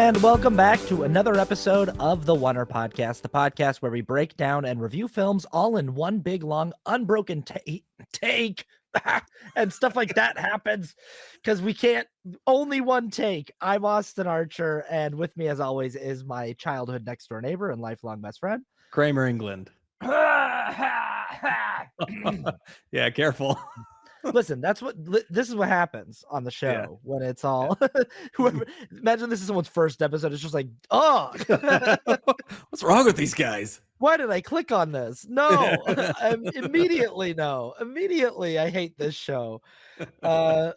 And welcome back to another episode of the Oneer Podcast, the podcast where we break down and review films all in one big, long, unbroken take. And stuff like that happens because we can't, only one take. I'm Austin Archer, and with me, as always, is my childhood next door neighbor and lifelong best friend, Kramer England. Yeah, careful. Listen, this is what happens on the show when it's all whoever. Imagine this is someone's first episode. It's just like, oh, what's wrong with these guys? Why did I click on this? No, immediately, no, immediately. I hate this show. I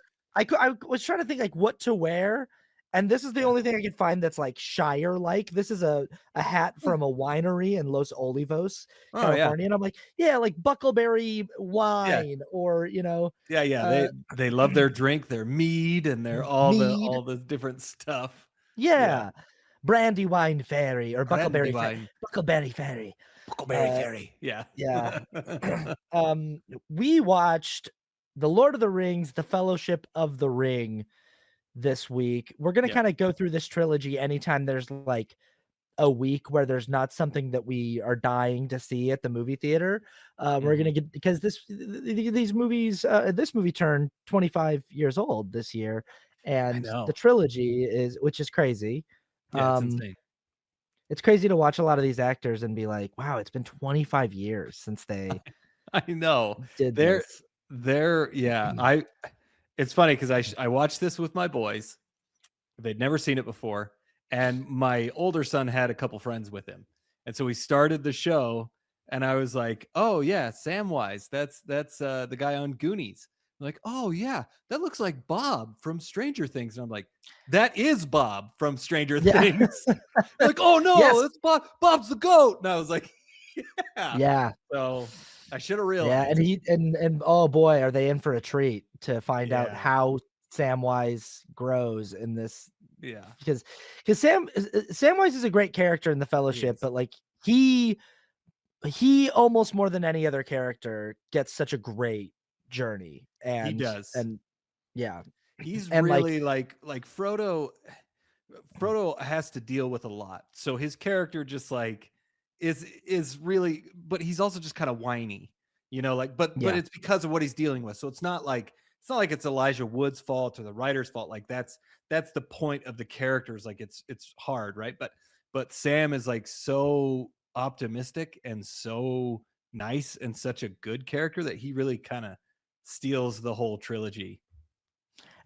was trying to think like what to wear, and this is the only thing I could find that's like Shire like. This is a hat from a winery in Los Olivos, California, and I'm like, yeah, like buckleberry wine, or they love their drink, their mead, and their all the different stuff. Brandy Wine Fairy or Buckleberry Fairy. Buckleberry Fairy. Yeah. We watched The Lord of the Rings, The Fellowship of the Ring this week. We're going to kind of go through this trilogy anytime there's like a week where there's not something that we are dying to see at the movie theater. We're going to get, because these movies, this movie turned 25 years old this year, and the trilogy which is crazy. Yeah, it's insane. It's crazy to watch a lot of these actors and be like, wow, it's been 25 years since they I know did this. It's funny because I watched this with my boys. They'd never seen it before, and my older son had a couple friends with him, and so we started the show, and I was like, oh yeah, Samwise, that's the guy on Goonies. Like, oh yeah, that looks like Bob from Stranger Things. And I'm like, that is Bob from Stranger Things. Like, oh no, that's Bob. Bob's the goat. And I was like, yeah. So I should have realized. Yeah, and oh boy, are they in for a treat to find out how Samwise grows in this. Yeah, because Samwise is a great character in the Fellowship, but like he almost more than any other character gets such a great journey, and he does, and he's and really like Frodo has to deal with a lot, so his character just like is really, but he's also just kind of whiny, but it's because of what he's dealing with. So it's not like it's Elijah Wood's fault or the writer's fault. Like that's the point of the characters. Like it's hard, right? But Sam is like so optimistic and so nice and such a good character that he really kind of steals the whole trilogy.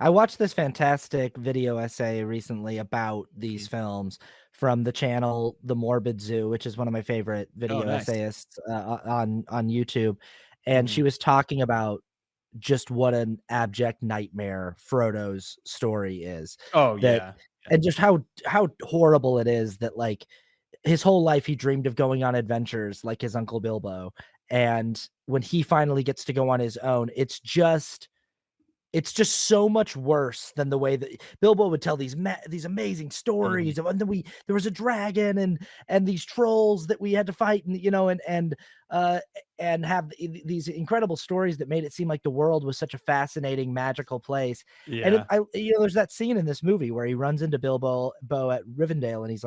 I watched this fantastic video essay recently about these films from the channel The Morbid Zoo, which is one of my favorite video essayists on YouTube. And she was talking about just what an abject nightmare Frodo's story is. And just how horrible it is that like his whole life he dreamed of going on adventures like his Uncle Bilbo. And when he finally gets to go on his own, it's just so much worse than the way that Bilbo would tell these amazing stories of, and then there was a dragon and these trolls that we had to fight, and have these incredible stories that made it seem like the world was such a fascinating, magical place. And there's that scene in this movie where he runs into Bilbo at Rivendell, and he's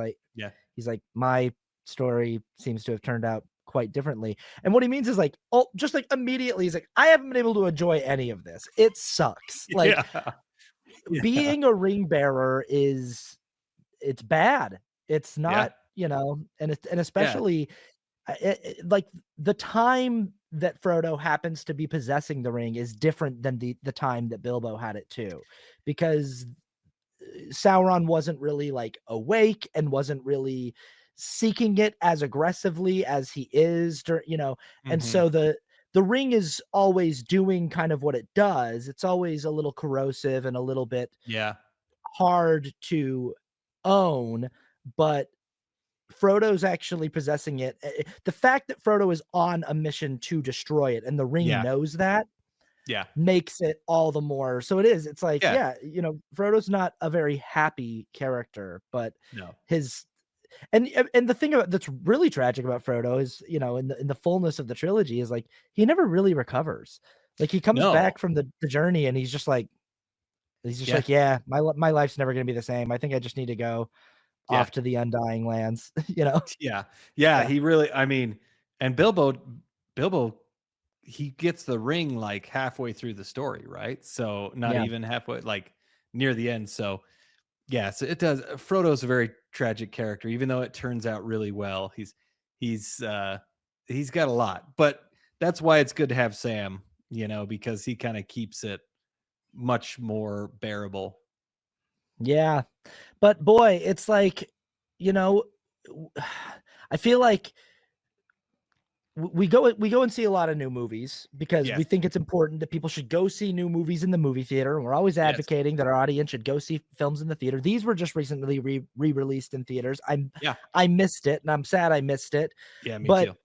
like, my story seems to have turned out quite differently. And what he means is like, oh, just like immediately he's like, I haven't been able to enjoy any of this. It sucks. Like being a ring bearer it's bad. It's not, and especially like the time that Frodo happens to be possessing the ring is different than the time that Bilbo had it too, because Sauron wasn't really like awake and wasn't really seeking it as aggressively as he is, and so the ring is always doing kind of what it does. It's always a little corrosive and a little bit hard to own, but Frodo's actually possessing it. The fact that Frodo is on a mission to destroy it and the ring knows that makes it all the more. So it's like, Frodo's not a very happy character, but his and the thing that's really tragic about Frodo is, in the fullness of the trilogy is like he never really recovers. Like he comes back from the journey and he's just like, my life's never going to be the same. I think I just need to go Yeah. off to the undying lands, you know? Yeah. Yeah, Yeah. he really I mean, and Bilbo he gets the ring like halfway through the story, right? So not Yeah. even halfway, like near the end. So yes, it does. Frodo's a very tragic character, even though it turns out really well. He's uh he's got a lot, but that's why it's good to have Sam, because he kind of keeps it much more bearable. Yeah. But boy, it's like, you know, I feel like we go and see a lot of new movies because Yes. we think it's important that people should go see new movies in the movie theater, and we're always Yes. advocating that our audience should go see films in the theater. These were just recently re-released in theaters. Yeah. I missed it, and I'm sad I missed it. Yeah, me But too.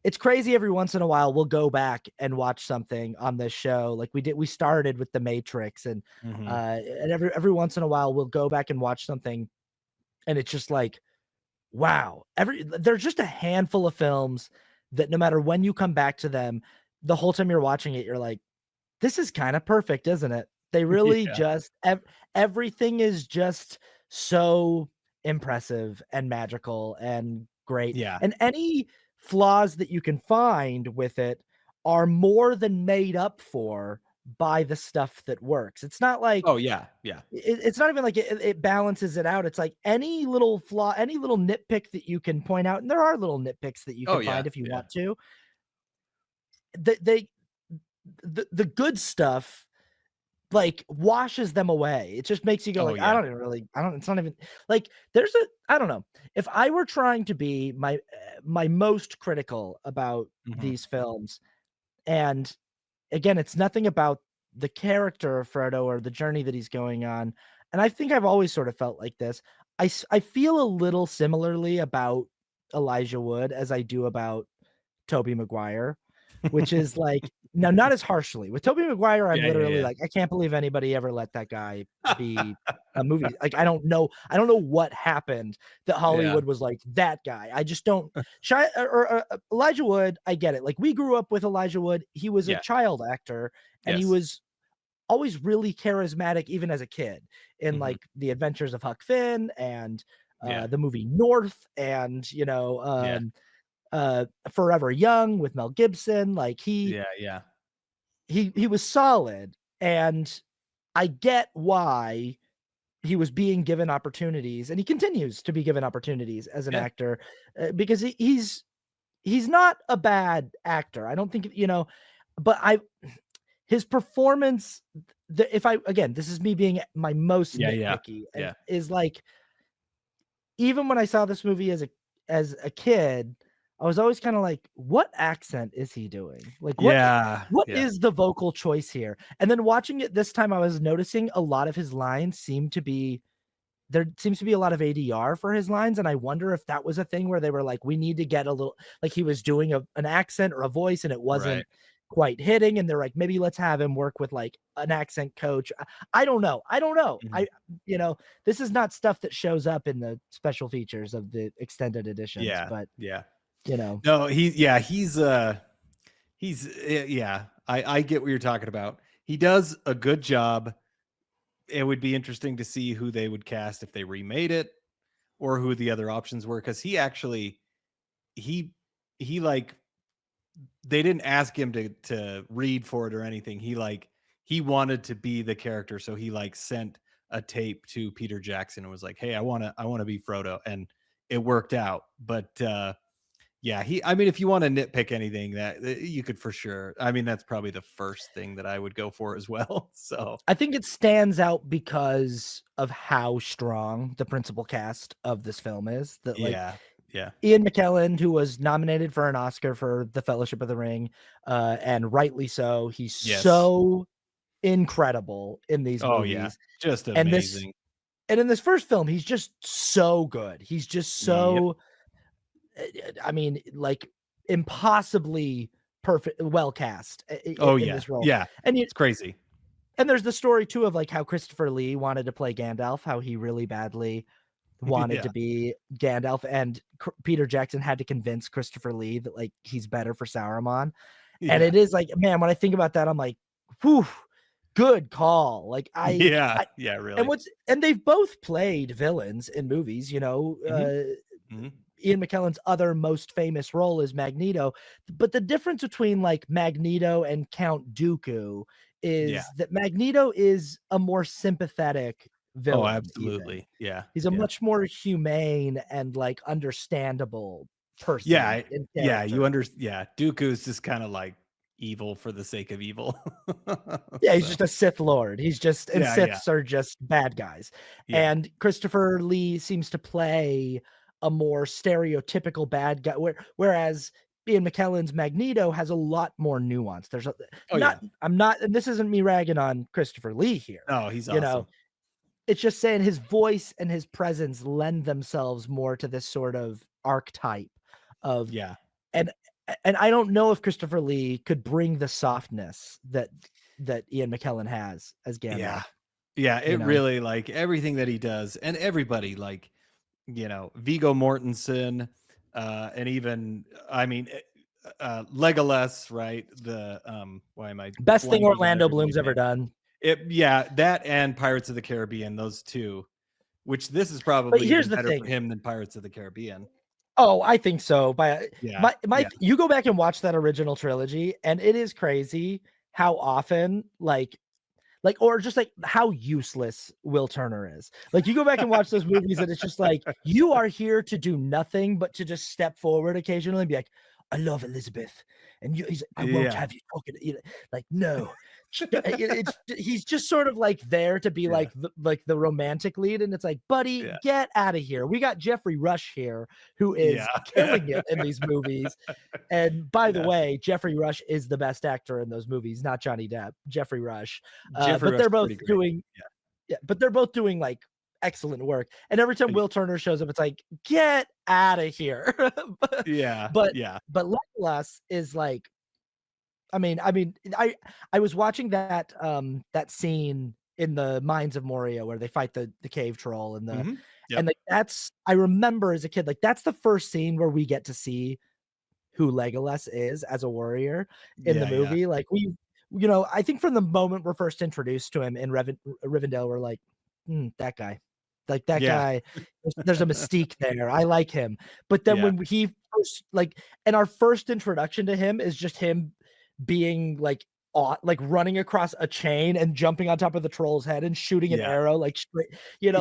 it's crazy. Every once in a while we'll go back and watch something on this show. Like we started with The Matrix, Mhm. and every once in a while we'll go back and watch something, and it's just like, wow. There's just a handful of films that no matter when you come back to them, the whole time you're watching it, you're like, this is kind of perfect, isn't it? They really Yeah. just everything is just so impressive and magical and great. Yeah. And any flaws that you can find with it are more than made up for by the stuff that works. It's not like Oh, yeah. Yeah. it's not even like it balances it out. It's like any little flaw, any little nitpick that you can point out, and there are little nitpicks that you Oh, can yeah. find if you Yeah. want to. They the good stuff like washes them away. It just makes you go Oh, like, I yeah. don't even really, I don't. It's not even like there's a. I don't know if I were trying to be my most critical about Mhm. these films, and again, it's nothing about the character of Frodo or the journey that he's going on. And I think I've always sort of felt like this. I feel a little similarly about Elijah Wood as I do about Tobey Maguire, which is like now not as harshly. With Tobey Maguire, I'm Yeah, literally yeah, like, I can't believe anybody ever let that guy yeah. be a movie. Like, I don't know what happened that Yeah. Hollywood was like, that guy. I just don't. Elijah Wood, I get it. Like, we grew up with Elijah Wood. He was a Yeah. child actor, and he Yes. was always really charismatic, even as a kid, in Mhm. like The Adventures of Huck Finn and Yeah. the movie North, and Yeah. Forever Young with Mel Gibson. Like Yeah, yeah. he was solid, and I get why he was being given opportunities, and he continues to be given opportunities as an Yeah. actor, because he's not a bad actor. I don't think, but his performance, if I again, this is me being my most Yeah, yeah. nitpicky, and Yeah. is like, even when I saw this movie as a kid, I was always kind of like, what accent is he doing? Like, Yeah. what Yeah. is the vocal choice here? And then watching it this time, I was noticing a lot of his lines there seems to be a lot of ADR for his lines, and I wonder if that was a thing where they were like, we need to get a little, like, he was doing an accent or a voice and it Right. wasn't quite hitting, and they're like, maybe let's have him work with like an accent coach. I don't know. I don't know. Mhm. You know, this is not stuff that shows up in the special features of the extended editions, Yeah. but Yeah. you know, No, yeah, I get what you're talking about. He does a good job. It would be interesting to see who they would cast if they remade it, or who the other options were, because he he like they didn't ask him to read for it or anything. He wanted to be the character, so he like sent a tape to Peter Jackson and was like, "Hey, I want to be Frodo," and it worked out. But yeah, I mean, if you want to nitpick anything, that you could for sure. I mean, that's probably the first thing that I would go for as well. So I think it stands out because of how strong the principal cast of this film is. That, like, yeah, yeah, Ian McKellen, who was nominated for an Oscar for The Fellowship of the Ring, and rightly so. He's yes, so incredible in these oh yeah, movies. just And this amazing. and in this first film, he's just so good. He's just Yep. so I mean, like, impossibly perfect, well cast Oh in yeah, this role. yeah. And you It's crazy. and there's the story too of like how Christopher Lee wanted to play Gandalf, how he really badly wanted Yeah, to be Gandalf, and Peter Jackson had to convince Christopher Lee that like he's better for Sauron. And yeah, it is like, man, when I think about that, I'm like, whew, good call. Like Yeah, I yeah, really. and they've both played villains in movies, Mhm, mhm. Ian McKellen's other most famous role is Magneto, but the difference between like Magneto and Count Dooku Yeah. is that Magneto is a more sympathetic Oh, villain even. absolutely. Yeah, He's a yeah. much more humane and like understandable person Yeah, and yeah, character. yeah, Dooku's just kinda, like, evil for the sake of evil. Yeah, he's So, just a Sith Lord. He's just and yeah, yeah, Siths are just bad guys. yeah. And Christopher Lee seems to play a more stereotypical bad guy, whereas Ian McKellen's Magneto has a lot more nuance. There's a Oh, yeah. I'm not, and this isn't me ragging on Christopher Lee here, No, he's you know? awesome. It's just saying his voice and his presence lend themselves more to this sort of archetype of Yeah, and and I don't know if Christopher Lee could bring the softness that Ian McKellen has as yeah. Gandalf, Yeah, you it know? really like, everything that he does and everybody, like, Viggo Mortensen, and even, I mean, Legolas, right? Why am I Best thing blanking on Orlando everybody's Bloom's ever name? done. Yeah, that and Pirates of the Caribbean, those 2, which this is But probably here's even the better for thing. him than Pirates of the Caribbean. Oh, I think so. By Yeah, yeah, you go back and watch that original trilogy, and it is crazy how often, or just, like, how useless Will Turner is. Like, you go back and watch those movies, and it's just like, you are here to do nothing but to just step forward occasionally and be like, "I love Elizabeth," and he's like, "I won't yeah, have you talking," like, "No." He's just sort of, like, there to be, yeah, like, the romantic lead, and it's like, "Buddy, yeah, get out of here. We got Jeffrey Rush here, who yeah. is killing it in these movies." And by the Yeah, way, Jeffrey Rush is the best actor in those movies, not Johnny Depp, Jeffrey Rush. Jeffrey But Rush they're is both pretty great. doing Yeah, yeah, but they're both doing, like, excellent work. And every time and Will Turner shows up, it's like, "Get out of here." But yeah, but yeah, but Legolas is like I was watching that scene in the Mines of Moria where they fight the cave troll mhm, and, yep, like, that's I remember as a kid, like, that's the first scene where we get to see who Legolas is as a warrior in the yeah, yeah, movie. Like, I think from the moment we're first introduced to him in Rivendell, we're like, that guy. Like, that yeah, guy, there's a mystique there. I like him. But then yeah, when he first and our first introduction to him is just him being, like, running across a chain and jumping on top of the troll's head and shooting an yeah, arrow, like, straight yeah,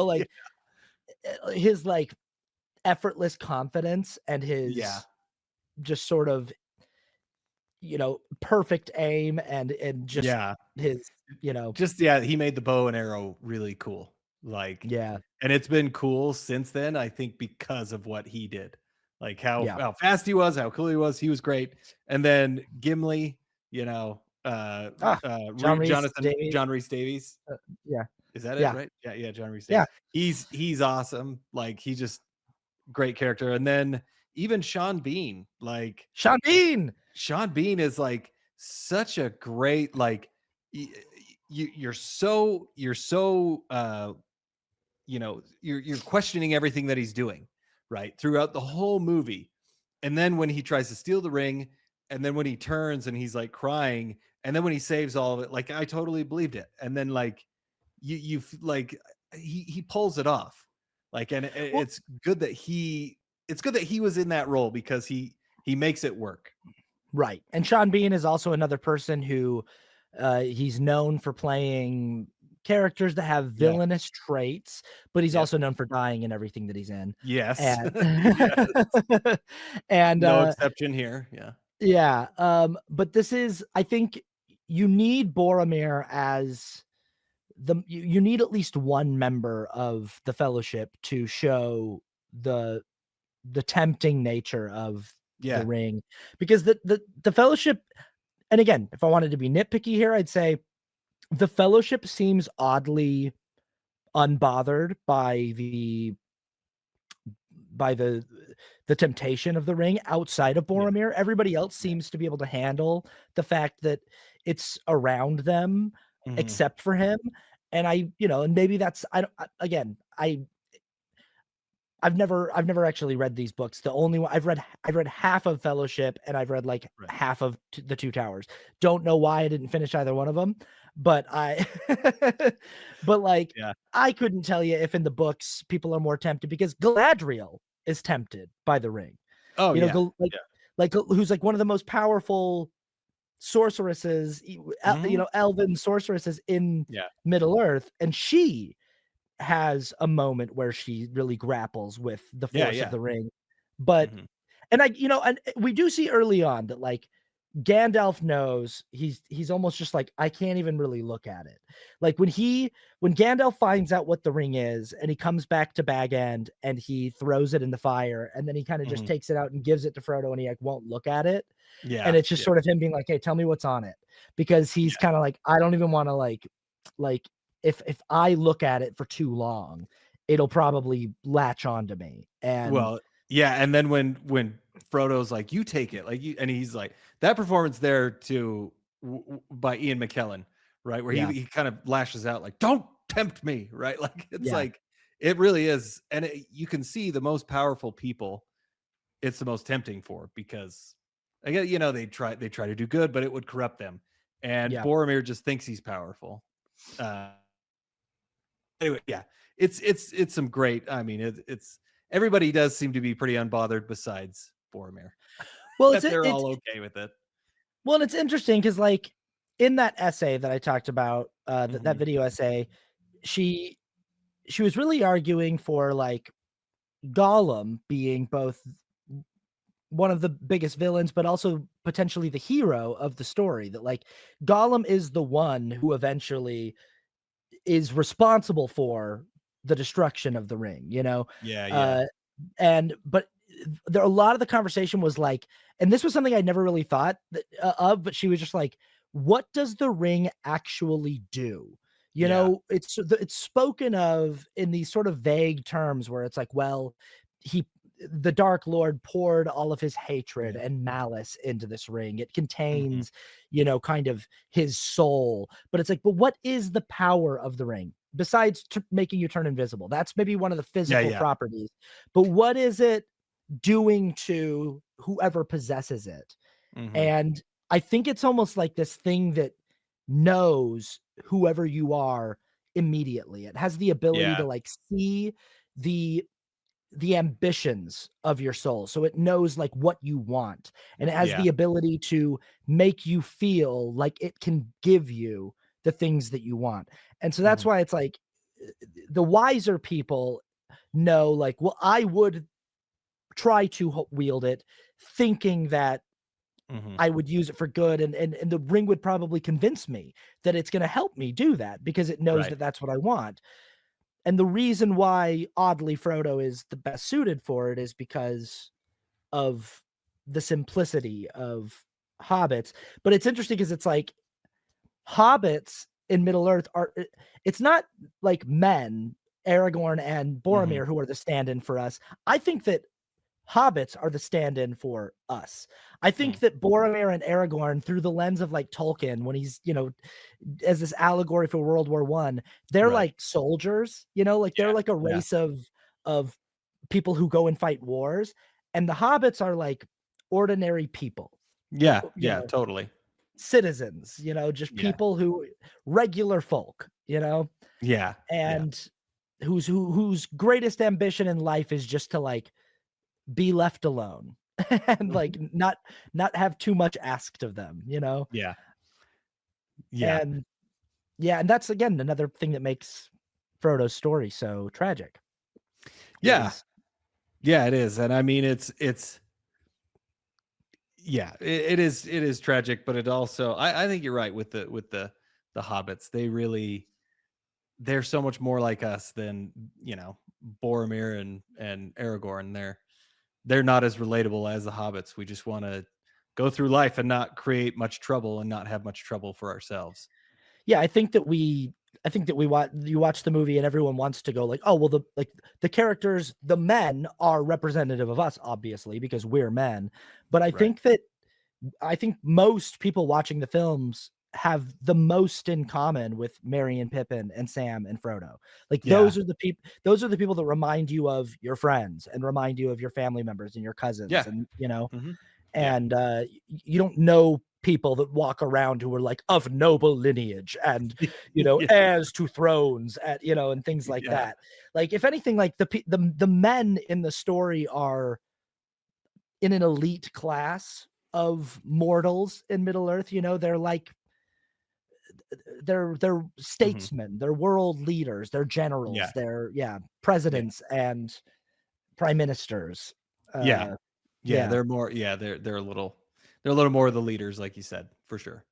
his, like, effortless confidence and yeah, his just sort of perfect aim and just yeah. his, you know Just yeah, he made the bow and arrow really cool, like, yeah, and it's been cool since then, I think because of what he did, like, yeah. how fast he was, how cool he was great, and then Gimli, Ah, John Reese Davies, John Rhys Davies, yeah, is that it, yeah, right? Yeah, yeah, John Rhys yeah. Davies. He's awesome, like, he's just great character, and then even Sean Bean, like, Sean Bean! Sean Bean is like such a great like y- you're so you're questioning everything that he's doing right throughout the whole movie, and then when he tries to steal the ring, and then when he turns and he's like crying, and then when he saves all of it, like I totally believed it, and then like like he pulls it off, like, and Well, it's good that he was in that role because he makes it work. right, and Sean Bean is also another person who, he's known for playing characters that have Yeah. villainous traits, but he's Yep. also known for dying in everything that he's in, Yes. and Yes. and, No exception here. Yeah. yeah, but this is I think you need Boromir as you need at least one member of the fellowship to show the tempting nature of the Yeah. ring because the fellowship, and again, if I wanted to be nitpicky here, I'd say the fellowship seems oddly unbothered by by the the temptation of the ring outside of Yeah. Boromir. Everybody else Yeah. seems to be able to handle the fact that it's around them Mhm. except for him. And and maybe that's I don't again, I've never actually read these books. The only one I've read half of Fellowship, and I've read, like, Right. half of The Two Towers. Don't know why I didn't finish either one of them, but I but, like, Yeah. I couldn't tell you if in the books people are more tempted because Galadriel is tempted by the ring. Oh, You know, yeah. Gal Yeah. who's, like, one of the most powerful sorceresses, Mhm. elven sorceresses in Yeah. Middle-earth, and she has a moment where she really grapples with the Yeah, force of yeah. the ring. But Mhm. and we do see early on that, like, Gandalf knows he's almost just like, I can't even really look at it. Like when Gandalf finds out what the ring is and he comes back to Bag End and he throws it in the fire and then he kind of just Mhm. takes it out and gives it to Frodo and he like won't look at it. And Yeah. it's just Yeah. sort of him being like, "Hey, tell me what's on it." Because he's Yeah. kind of like, I don't even want to like if I look at it for too long, it'll probably latch onto me. And Well, yeah, and then when Frodo's like, "You take it," like, you and he's like that performance there to by Ian McKellen, right? Where yeah, he kind of lashes out like, "Don't tempt me," right? Like, it's yeah, like it really is, and you can see the most powerful people, it's the most tempting for because again, they try to do good, but it would corrupt them. And yeah. Boromir just thinks he's powerful. Uh, anyway, yeah, it's some great. I mean, it's everybody does seem to be pretty unbothered besides Boromir Well, that they're all okay with it. it's interesting because like in that essay that I talked about, that Hmm. video essay, she she was really arguing for like Gollum being both one of the biggest villains, but also potentially the hero of the story. That like Gollum is the one who eventually is responsible for the destruction of the ring, you know? Yeah, yeah, Uh, and but there a lot of the conversation was like, and this was something I never really thought of, but she was just like, "What does the ring actually do?" You yeah, know, it's spoken of in these sort of vague terms where it's like, well, he the Dark Lord poured all of his hatred yeah. and malice into this ring. It Hmm. contains, kind of his soul. But it's like, but what is the power of the ring besides making you turn invisible? That's maybe one of the Yeah, physical yeah. properties. But what is it doing to whoever possesses it? Hmm. And I think it's almost like this thing that knows whoever you are immediately. It has the ability Yeah, to like see the ambitions of your soul. So it knows like what you want, and it has yeah. the ability to make you feel like it can give you the things that you want. And so that's Hmm. why it's like the wiser people know like, well, I would try to wield it thinking that Hmm. I would use it for good, and the ring would probably convince me that it's going to help me do that because it knows Right. that that's what I want. And the reason why oddly Frodo is the best suited for it is because of the simplicity of hobbits. But it's interesting because it's like hobbits in Middle Earth it's not like men, Aragorn and Hmm. Boromir, who are the stand-in for us. I think that hobbits are the stand-in for us. I think Hmm. that Boromir and Aragorn, through the lens of like Tolkien, when he's, as this allegory for World War One, they're Right. like soldiers, like they're Yeah, like a yeah, race of people who go and fight wars. And the hobbits are like ordinary people, yeah, yeah. know, Totally. citizens, just Yeah, people who regular folk, yeah, yeah. and whose greatest ambition in life is just to like be left alone and like Mhm. not have too much asked of them, Yeah, yeah, and yeah, and that's again another thing that makes Frodo's story so tragic yeah, is yeah. It is, and I mean, it's yeah, it is tragic, but it also I think you're right with the hobbits. They're so much more like us than Boromir and Aragorn. They're not as relatable as the hobbits. We just want to go through life and not create much trouble and not have much trouble for ourselves. yeah, I think that we watch the movie and everyone wants to go like, oh well, the characters, the men are representative of us obviously because we're men, but Right. I think most people watching the films have the most in common with Merry and Pippin and Sam and Frodo. Like Yeah. those are the people that remind you of your friends and remind you of your family members and your cousins, Yeah. and Mhm. Yeah. and you don't know people that walk around who are like of noble lineage and Yeah. heirs to thrones at and things like Yeah. that. Like if anything, like the men in the story are in an elite class of mortals in Middle Earth. They're like they're Mhm. statesmen, they're world leaders, they're Yeah. generals, they're Yeah. presidents and prime ministers. Yeah. Uh, Yeah, yeah, they're more yeah, they're a little more of the leaders, like you said, for sure.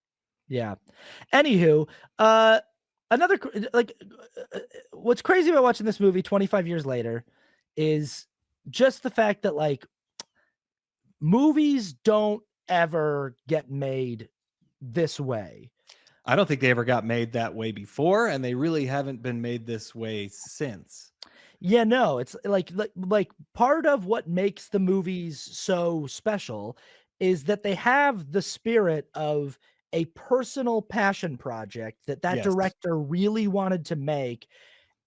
yeah. Anywho, another like what's crazy about watching this movie 25 years later is just the fact that like movies don't ever get made this way. I don't think they ever got made that way before, and they really haven't been made this way since. Yeah, no, it's like part of what makes the movies so special is that they have the spirit of a personal passion project that Yes. director really wanted to make,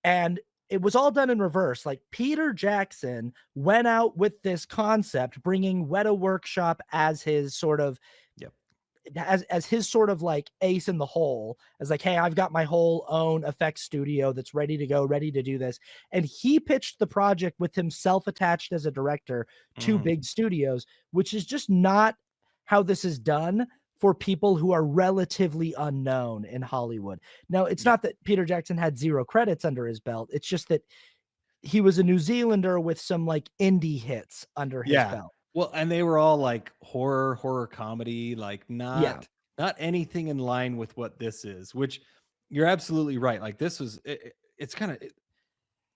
and it was all done in reverse. Like Peter Jackson went out with this concept, bringing Weta Workshop as his sort of Yep. as his sort of like ace in the hole, as like, hey, I've got my whole own effects studio that's ready to go, ready to do this. And he pitched the project with himself attached as a director to Mhm. big studios, which is just not how this is done for people who are relatively unknown in Hollywood. Now, it's Yeah. not that Peter Jackson had zero credits under his belt. It's just that he was a New Zealander with some like indie hits under his Yeah. belt. Well, and they were all like horror comedy, like Yeah, not anything in line with what this is, which you're absolutely right. Like this was it's kind of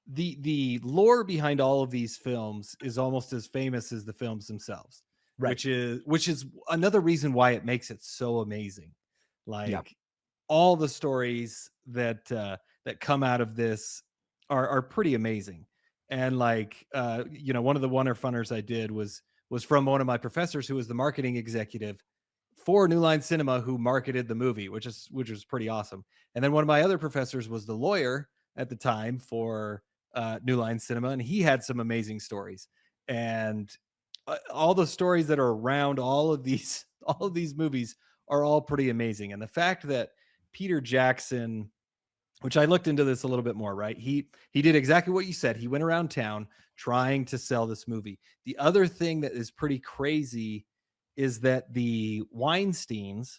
the lore behind all of these films is almost as famous as the films themselves, right. which is another reason why it makes it so amazing. Yeah, Like all the stories that come out of this are pretty amazing. And like one of the Wonder Funners I did was from one of my professors who was the marketing executive for New Line Cinema who marketed the movie, which was pretty awesome. And then one of my other professors was the lawyer at the time for New Line Cinema, and he had some amazing stories. And all the stories that are around all of these all of these movies are all pretty amazing. And the fact that Peter Jackson, which I looked into this a little bit more, right? He did exactly what you said. He went around town trying to sell this movie. The other thing that is pretty crazy is that the Weinsteins,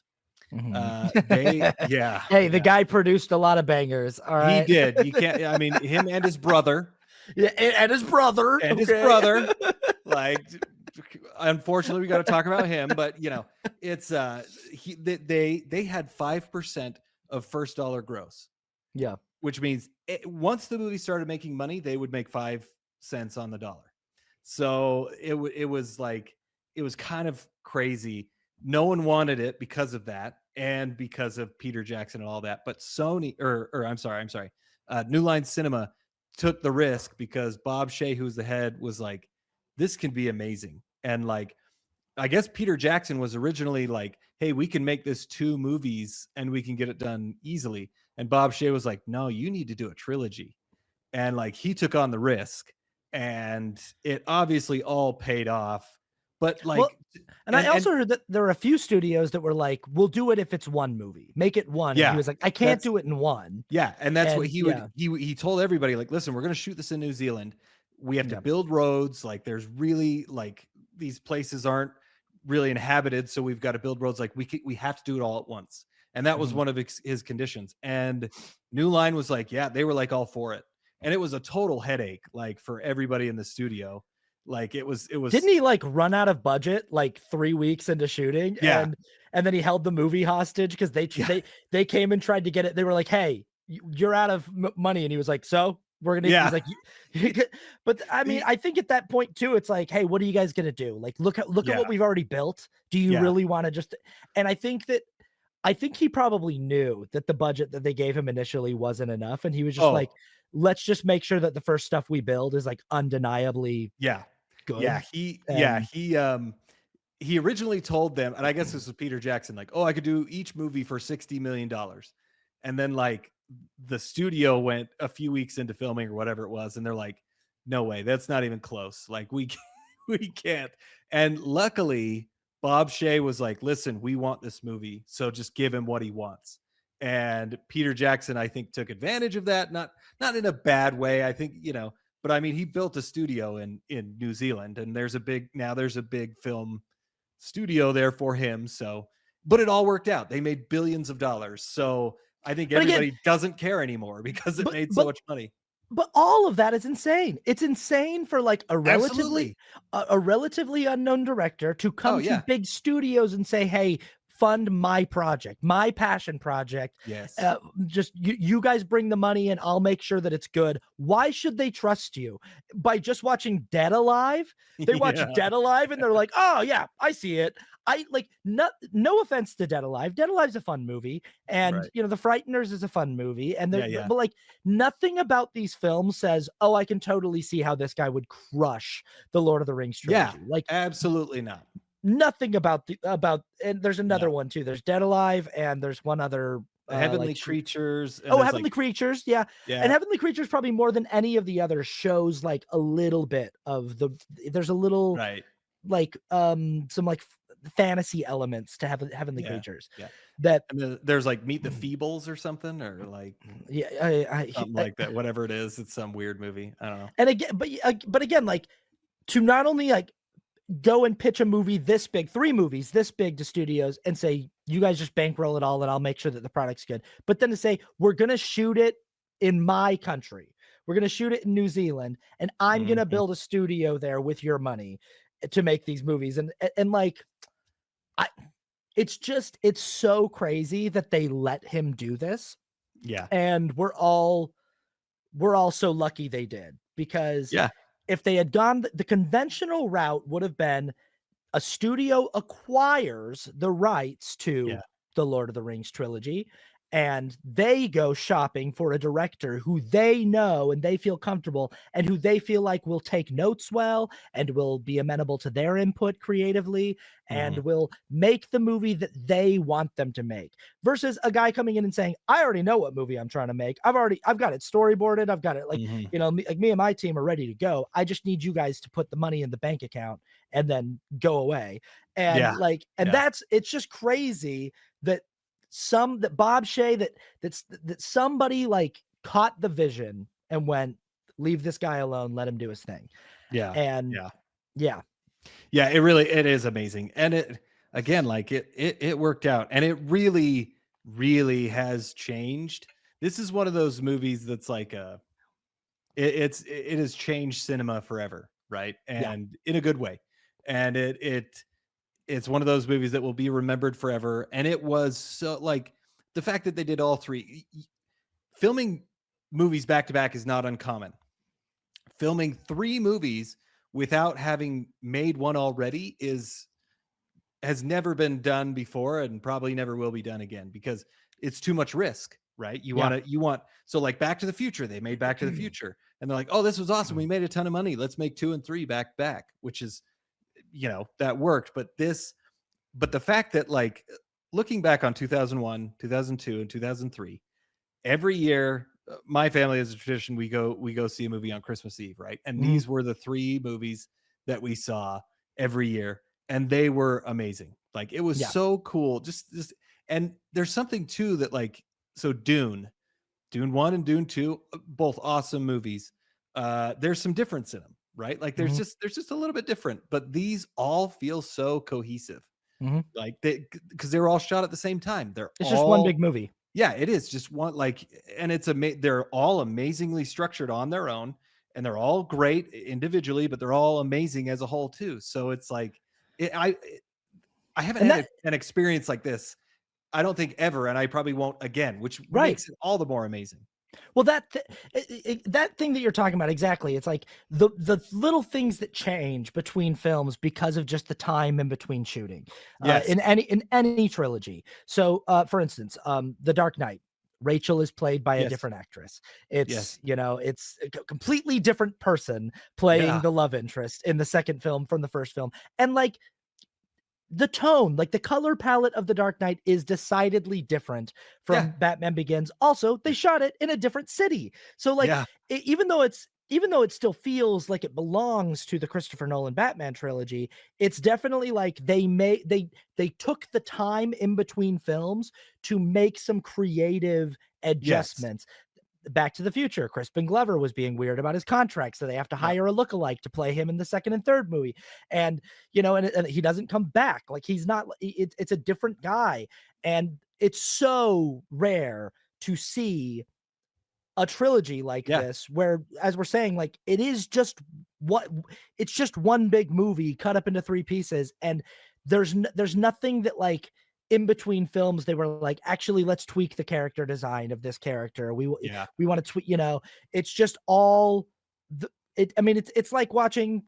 mhm. they yeah, Hey, the yeah, guy produced a lot of bangers, all he right? did. You can't. I mean, him Yeah, and his brother, and his okay? brother, like, unfortunately, we got to talk about him. But it's they had 5% of first dollar gross, Yeah, which means once the movie started making money, they would make 5 cents on the dollar. So it was like it was kind of crazy. No one wanted it because of that and because of Peter Jackson and all that. But Sony or I'm sorry, New Line Cinema took the risk because Bob Shea, who's the head, was like, this can be amazing. And like I guess Peter Jackson was originally like, hey, we can make this 2 movies and we can get it done easily. And Bob Shea was like, no, you need to do a trilogy. And like he took on the risk and it obviously all paid off. But well, like and I and also heard that there are a few studios that were like, "We'll do it if it's one movie. Make it one," and he yeah, was like, "I can't that's do it in one." yeah, and that's what And he would yeah, he told everybody like, listen, we're going to shoot this in New Zealand. We have to yeah, build roads. Like there's really like these places aren't really inhabited, so we've got to build roads. Like we have to do it all at once. And that was mhm. one of his conditions. And New Line was like, yeah, they were like all for it. And it was a total headache like for everybody in the studio. Like Didn't he, like, run out of budget, like, 3 weeks into shooting, yeah, and then he held the movie hostage because yeah. they came and tried to get it. They were like, "Hey, you're out of money," and he was like, "So? We're gonna," he's Yeah. like, but, I mean, He I think at that point too, it's like, "Hey, what are you guys gonna do? Like, look at yeah. what we've already built. Do you Yeah. really wanna just," and I think he probably knew that the budget that they gave him initially wasn't enough, and he was just like, Oh, "Let's just make sure that the first stuff we build is, like, undeniably yeah. good," Yeah, and he he originally told them, and I guess this was Peter Jackson, like, "Oh, I could do each movie for $60 million." And then like the studio went a few weeks into filming or whatever it was, and they're like, "No way, that's not even close. Like we can't." And luckily, Bob Shea was like, "Listen, we want this movie, so just give him what he wants." And Peter Jackson, I think, took advantage of that, not in a bad way. I think, but I mean, he built a studio in New Zealand, and there's a big film studio there for him. So, but it all worked out. They made billions of dollars. So I think But again, everybody doesn't care anymore because it but made so but much money. But all of that is insane. It's insane for like Absolutely. a relatively unknown director to Oh come to yeah. big studios and say, "Hey, fund my project, my passion project. Yes. Just you guys bring the money and I'll make sure that it's good." Why should they trust you? By just watching Dead Alive? They watch Yeah. Dead Alive and they're like, "Oh yeah, I see it." I like no offense to Dead Alive. Dead Alive's a fun movie, and Right. The Frighteners is a fun movie, and Yeah. Yeah. but like nothing about these films says, "Oh, I can totally see how this guy would crush the Lord of the Rings Yeah. trilogy." Like Absolutely not. nothing about and there's another No. one too. There's Dead Alive and there's one other Heavenly like Creatures, and oh, there's like Heavenly Creatures, yeah. And yeah. Heavenly Creatures probably more than any of the others shows like a little bit of there's a little Right. like some like fantasy elements to Heavenly Yeah. Creatures Yeah. that And then there's like Meet the Feebles or something, or like yeah, something like that. Whatever it is, it's some weird movie. I don't know. and again, but again, like to not only like go and pitch a movie this big, 3 movies this big to studios and say, "You guys just bankroll it all and I'll make sure that the product's good." But then to say, "We're gonna shoot it in my country. We're gonna shoot it in New Zealand, and I'm gonna Mhm. build a studio there with your money to make these movies." And like, I it's so crazy that they let him do this, Yeah. and we're all so lucky they did, because Yeah. if they had gone the conventional route would have been a studio acquires the rights to Yeah. the Lord of the Rings trilogy, and they go shopping for a director who they know and they feel comfortable and who they feel like will take notes well and will be amenable to their input creatively and Mhm. will make the movie that they want them to make, versus a guy coming in and saying, "I already know what movie I'm trying to make. I've got it storyboarded. I've got it like, Mhm. like me and my team are ready to go. I just need you guys to put the money in the bank account and then go away." And Yeah. like, and Yeah. it's just crazy that that Bob Shea that somebody like caught the vision and went, "Leave this guy alone, let him do his thing." Yeah. And Yeah. yeah, Yeah, it is amazing. And it again, like it worked out, and it really really has changed. This is one of those movies that's like it has changed cinema forever, right? yeah, And in a good way. And it's one of those movies that will be remembered forever. And it was so like the fact that they did all three filming movies back to back is not uncommon. Filming 3 movies without having made one already has never been done before, and probably never will be done again, because it's too much risk, right? yeah. You want so like Back to the Future, they made Back to the Future, and they're like, "Oh, this was awesome. We made a ton of money. Let's make 2 and 3 back to back," which is, that worked. But the fact that like looking back on 2001, 2002, and 2003, every year my family has a tradition, we go see a movie on Christmas Eve, right? And Mhm. these were the 3 movies that we saw every year, and they were amazing. Like it was Yeah. so cool, just and there's something too that like, so Dune 1 and Dune 2, both awesome movies. There's some difference in them, right? Like Mhm. there's just a little bit different, but these all feel so cohesive. Mhm. Like because they were all shot at the same time. They're It's just one all big movie. yeah, it is just one, like, and they're all amazingly structured on their own, and they're all great individually, but they're all amazing as a whole too. So it's like I haven't And had that an experience like this. I don't think ever, and I probably won't again, which right. makes it all the more amazing. Well, that thing that you're talking about, exactly. It's like the little things that change between films because of just the time in between shooting, Yes. in any trilogy. So, for instance, The Dark Knight. Rachel is played by a Yes. different actress. It's, Yes. it's a completely different person playing Yeah. the love interest in the second film from the first film. And like the tone, like the color palette of The Dark Knight is decidedly different Yeah. from Batman Begins. Also, they shot it in a different city. So like Yeah. even though it still feels like it belongs to the Christopher Nolan Batman trilogy, it's definitely like they took the time in between films to make some creative Yes. adjustments. Back to the Future, Crispin Glover was being weird about his contract, so they have to Yep. hire a lookalike to play him in the second and third movie. And and he doesn't come back. Like he's not. It's a different guy, and it's so rare to see a trilogy like Yeah. this where, as we're saying, like what it's just one big movie cut up into three pieces, and there's nothing that like in between films they were like, actually let's tweak the character design of this character, Yeah. we want to tweak, it's just all I mean it's like watching,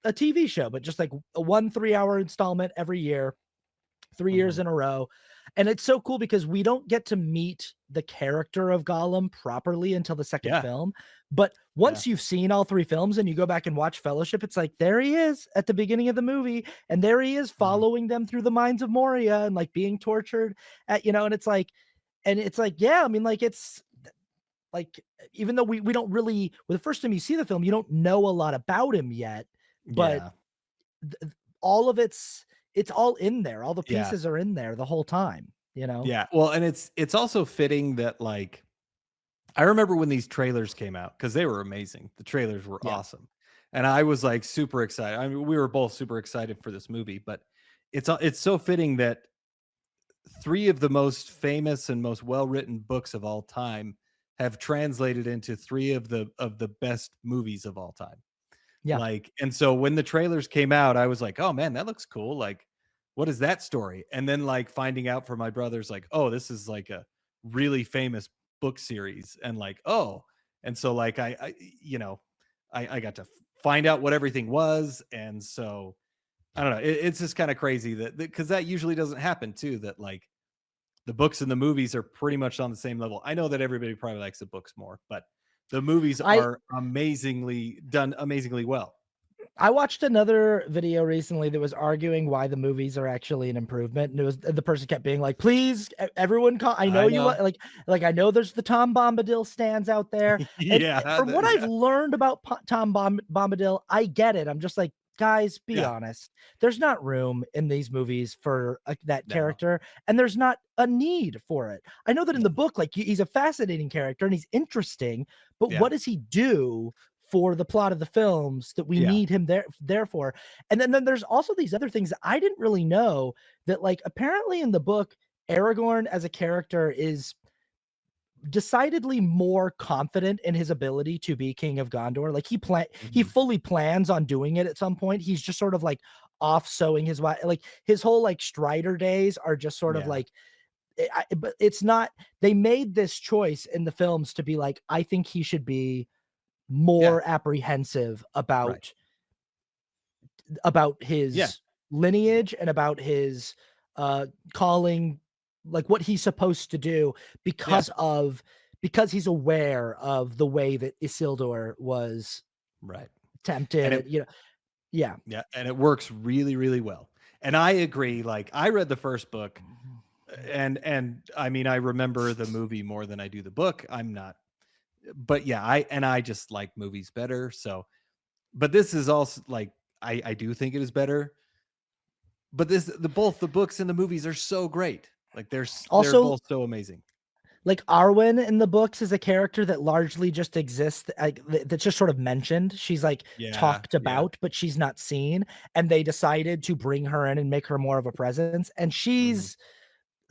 a TV show, but just like a 1 3 hour installment every year, 3 years Mhm. in a row. And it's so cool because we don't get to meet the character of Gollum properly until the second Yeah. film. But Yeah. once you've seen all three films and you go back and watch Fellowship, it's like there he is at the beginning of the movie, and there he is Mhm. following them through the mines of Moria and like being tortured and it's like, yeah, I mean, like it's like even though we don't really, well, the first time you see the film, you don't know a lot about him yet, but Yeah. all of it's all in there. All the Yeah. pieces are in there the whole time, Yeah. Well, and it's also fitting that like I remember when these trailers came out because they were amazing. The trailers were Yeah. awesome. And I was like super excited. I mean, we were both super excited for this movie, but it's so fitting that three of the most famous and most well-written books of all time have translated into three of the best movies of all time. Yeah. Like, and so when the trailers came out, I was like, "Oh man, that looks cool." Like, what is that story? And then like finding out from my brothers, like, "Oh, this is like a really famous book series," and like, "Oh," and so like I got to find out what everything was, and so I don't know. It's just kind of crazy that because that usually doesn't happen too. That like the books and the movies are pretty much on the same level. I know that everybody probably likes the books more, but the movies I are amazingly well. I watched another video recently that was arguing why the movies are actually an improvement, and it was the person kept being like, "Please, everyone, I know I you know. like I know there's the Tom Bombadil stands out there." And Yeah, from what I've yeah, learned about Bombadil, I get it. I'm just like, guys, be yeah. honest. There's not room in these movies for that No, character, and there's not a need for it. I know that in no. the book, like he's a fascinating character and he's interesting, but Yeah, what does he do for the plot of the films that we yeah. need him there for? And then there's also these other things that I didn't really know, that like apparently in the book, Aragorn as a character is decidedly more confident in his ability to be king of Gondor. Like he Mhm. fully plans on doing it at some point. He's just sort of like off sowing his wife. Like his whole like Strider days are just sort of Yeah, like but it's not, they made this choice in the films to be like, I think he should be yeah, more apprehensive right. about Yeah, his lineage and about his uh calling, like what he's supposed to do, yeah, because he's aware of the way that Isildur was right. tempted And it and yeah. yeah, and it works really well. And I agree, like, I read the first book, and I mean, I remember the movie more than I do the book. I'm not but yeah, I just like movies better, so but this is also like I do think it is better, but the both the books and the movies are so great. Like they're Also, both so amazing. like Arwen in the books is a character that largely just exists, like that's just sort of mentioned. She's like Yeah, talked yeah. about, but she's not seen. And they decided to bring her in and make her more of a presence. And Mhm. she's,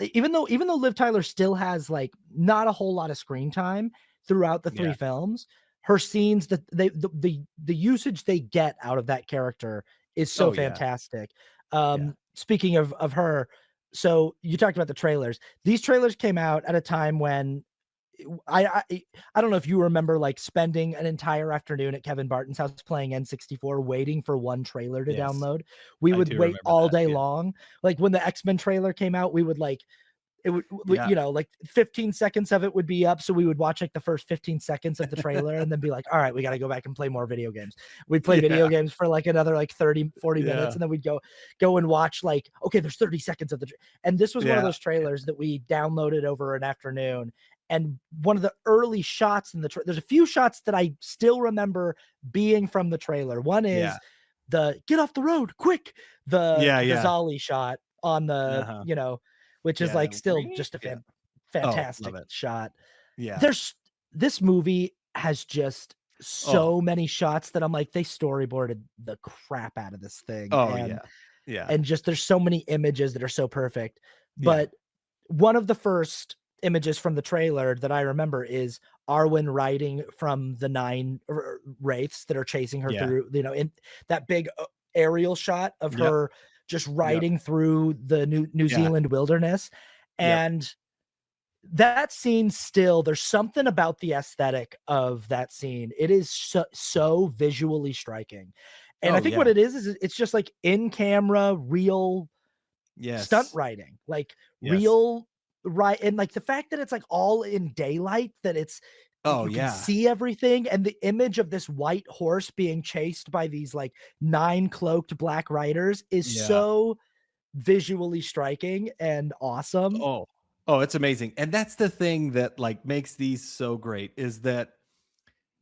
even though Liv Tyler still has like not a whole lot of screen time throughout the three Yeah. films, her scenes, that the usage they get out of that character is so Oh, yeah. fantastic. Yeah. Speaking of her, so you talked about the trailers. These trailers came out at a time when I don't know if you remember like spending an entire afternoon at Kevin Barton's house playing N64 waiting for one trailer to Yes. download. We I would do wait remember all that, day yeah. long. Like when the X-Men trailer came out, we would like it would, Yeah. you know, like 15 seconds of it would be up. So we would watch like the first 15 seconds of the trailer and then be like, all right, we got to go back and play more video games. We'd play Yeah. video games for like another like 30-40 minutes. Yeah. And then we'd go and watch like, okay, there's 30 seconds of and this was one of Yeah. those trailers that we downloaded over an afternoon. And one of the early shots in there's a few shots that I still remember being from the trailer. One Yeah. is the get off the road quick, Yeah. the Yeah. Zolly shot on the, Uh-huh. you know, which is Yeah. like still just a Yeah. Oh, love fantastic it. shot. Yeah. There's this movie has just Oh. so many shots that I'm like, they storyboarded the crap out of this thing. Oh, yeah. Yeah. And just there's so many images that are so perfect. Yeah. But one of the first images from the trailer that I remember is Arwen riding from the 9 wraiths that are chasing her Yeah. through, you know, in that big aerial shot of Yep. her just Yep. riding through the New Yeah. Zealand wilderness. Yep. And that scene still, there's something about the aesthetic of that scene. It is so visually striking. And I Oh, think yeah. what it is it's just like in camera, real stunt Yes. writing, like Yes. real right, and like the fact that it's like all in daylight, that it's that Oh, you can yeah. see everything, and the image of this white horse being chased by these like 9 cloaked black riders is Yeah. so visually striking and awesome. Oh. Oh, it's amazing. And that's the thing that, like, makes these so great is that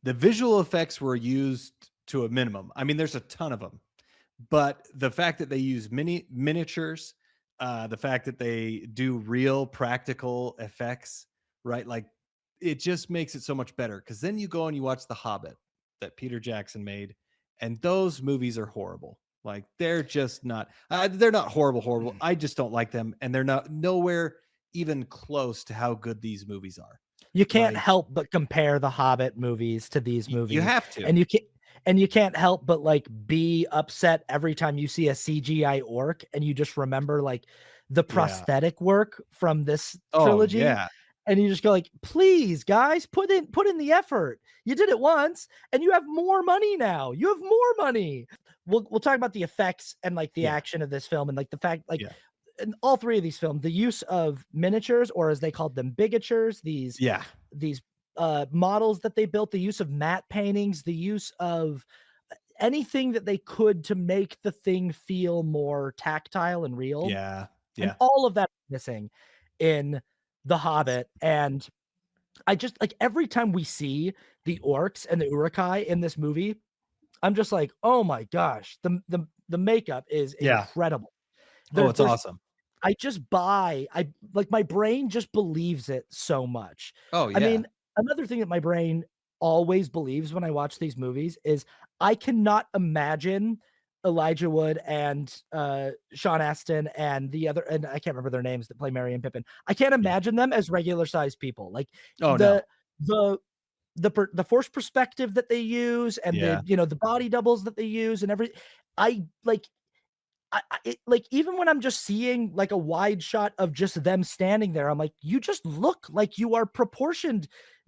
the visual effects were used to a minimum. I mean, there's a ton of them. But the fact that they use miniatures, the fact that they do real practical effects, right? Like it just makes it so much better. Because then you go and you watch The Hobbit that Peter Jackson made, and those movies are horrible. Like they're just not. They're not horrible, horrible. I just don't like them, and they're not nowhere even close to how good these movies are. You can't Like help but compare the Hobbit movies to these you movies, have to. and you can't help but, like, be upset every time you see a CGI orc, and you just remember, like, the Yeah. prosthetic work from this Oh trilogy, yeah. and you just go like, "Please, guys, put in the effort. You did it once, and you have more money now. You have more money." We'll talk about the effects and, like, the Yeah. action of this film and, like, the fact like, Yeah. in all 3 of these films, the use of miniatures, or as they called them, bigatures, Yeah. these models that they built, the use of matte paintings, the use of anything that they could to make the thing feel more tactile and real, Yeah. and Yeah. all of that missing in The Hobbit. And I just like every time we see the orcs and the Uruk-hai in this movie, I'm just like, oh my gosh, the makeup is Yeah. incredible. Oh, it's There's awesome. I like my brain just believes it so much. Oh, I yeah. mean, another thing that my brain always believes when I watch these movies is I cannot imagine Elijah Wood and Sean Astin and the other, and I can't remember their names that play Merry and Pippin. I can't Yeah. imagine them as regular sized people. Like Oh, no. the the the forced perspective that they use, and Yeah. the body doubles that they use, and I like like, even when I'm just seeing, like, a wide shot of just them standing there, I'm like, "You just look like you are proportioned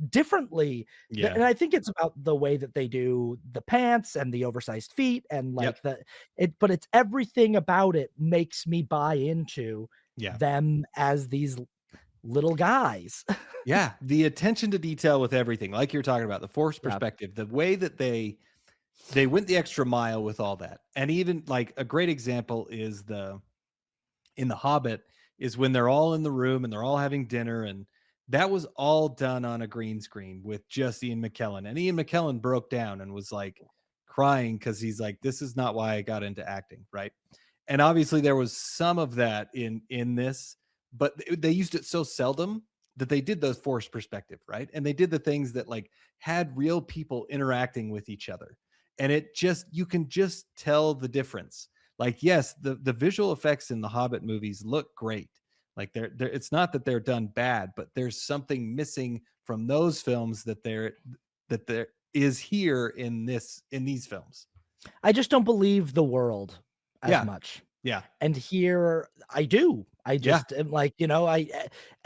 differently." Yeah. And I think it's about the way that they do the pants and the oversized feet and, Yep. like, but it's everything about it makes me buy into Yeah. them as these little guys. Yeah. The attention to detail with everything, like you're talking about, the forced Yeah. perspective, the way that they went the extra mile with all that. And even like a great example is in The Hobbit is when they're all in the room and they're all having dinner, and that was all done on a green screen with just Ian McKellen. And Ian McKellen broke down and was like crying because he's like, this is not why I got into acting, right? And obviously there was some of that in this, but they used it so seldom that they did those forced perspective, right? And they did the things that like had real people interacting with each other. And it just you can just tell the difference. Like, yes, the visual effects in the Hobbit movies look great. Like they're it's not that they're done bad, but there's something missing from those films that there is here in these films. I just don't believe the world as Yeah. much. Yeah. And here I do. I Yeah. just am like,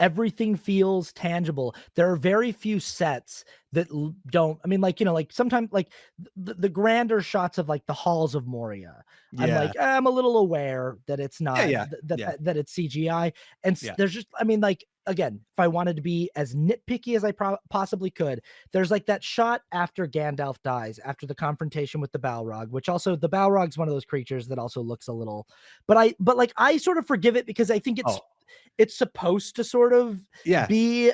everything feels tangible. There are very few sets that don't, I mean, like, like sometimes like the grander shots of like the halls of Moria. I'm Yeah. like, I'm a little aware that it's Yeah, not yeah. Yeah. that it's CGI. And Yeah. there's just, I mean, like, again, if I wanted to be as nitpicky as I possibly could, there's like that shot after Gandalf dies, after the confrontation with the Balrog, which also the Balrog's one of those creatures that also looks a little, but like I sort of forgive it because I think Oh, it's supposed to sort of yeah. be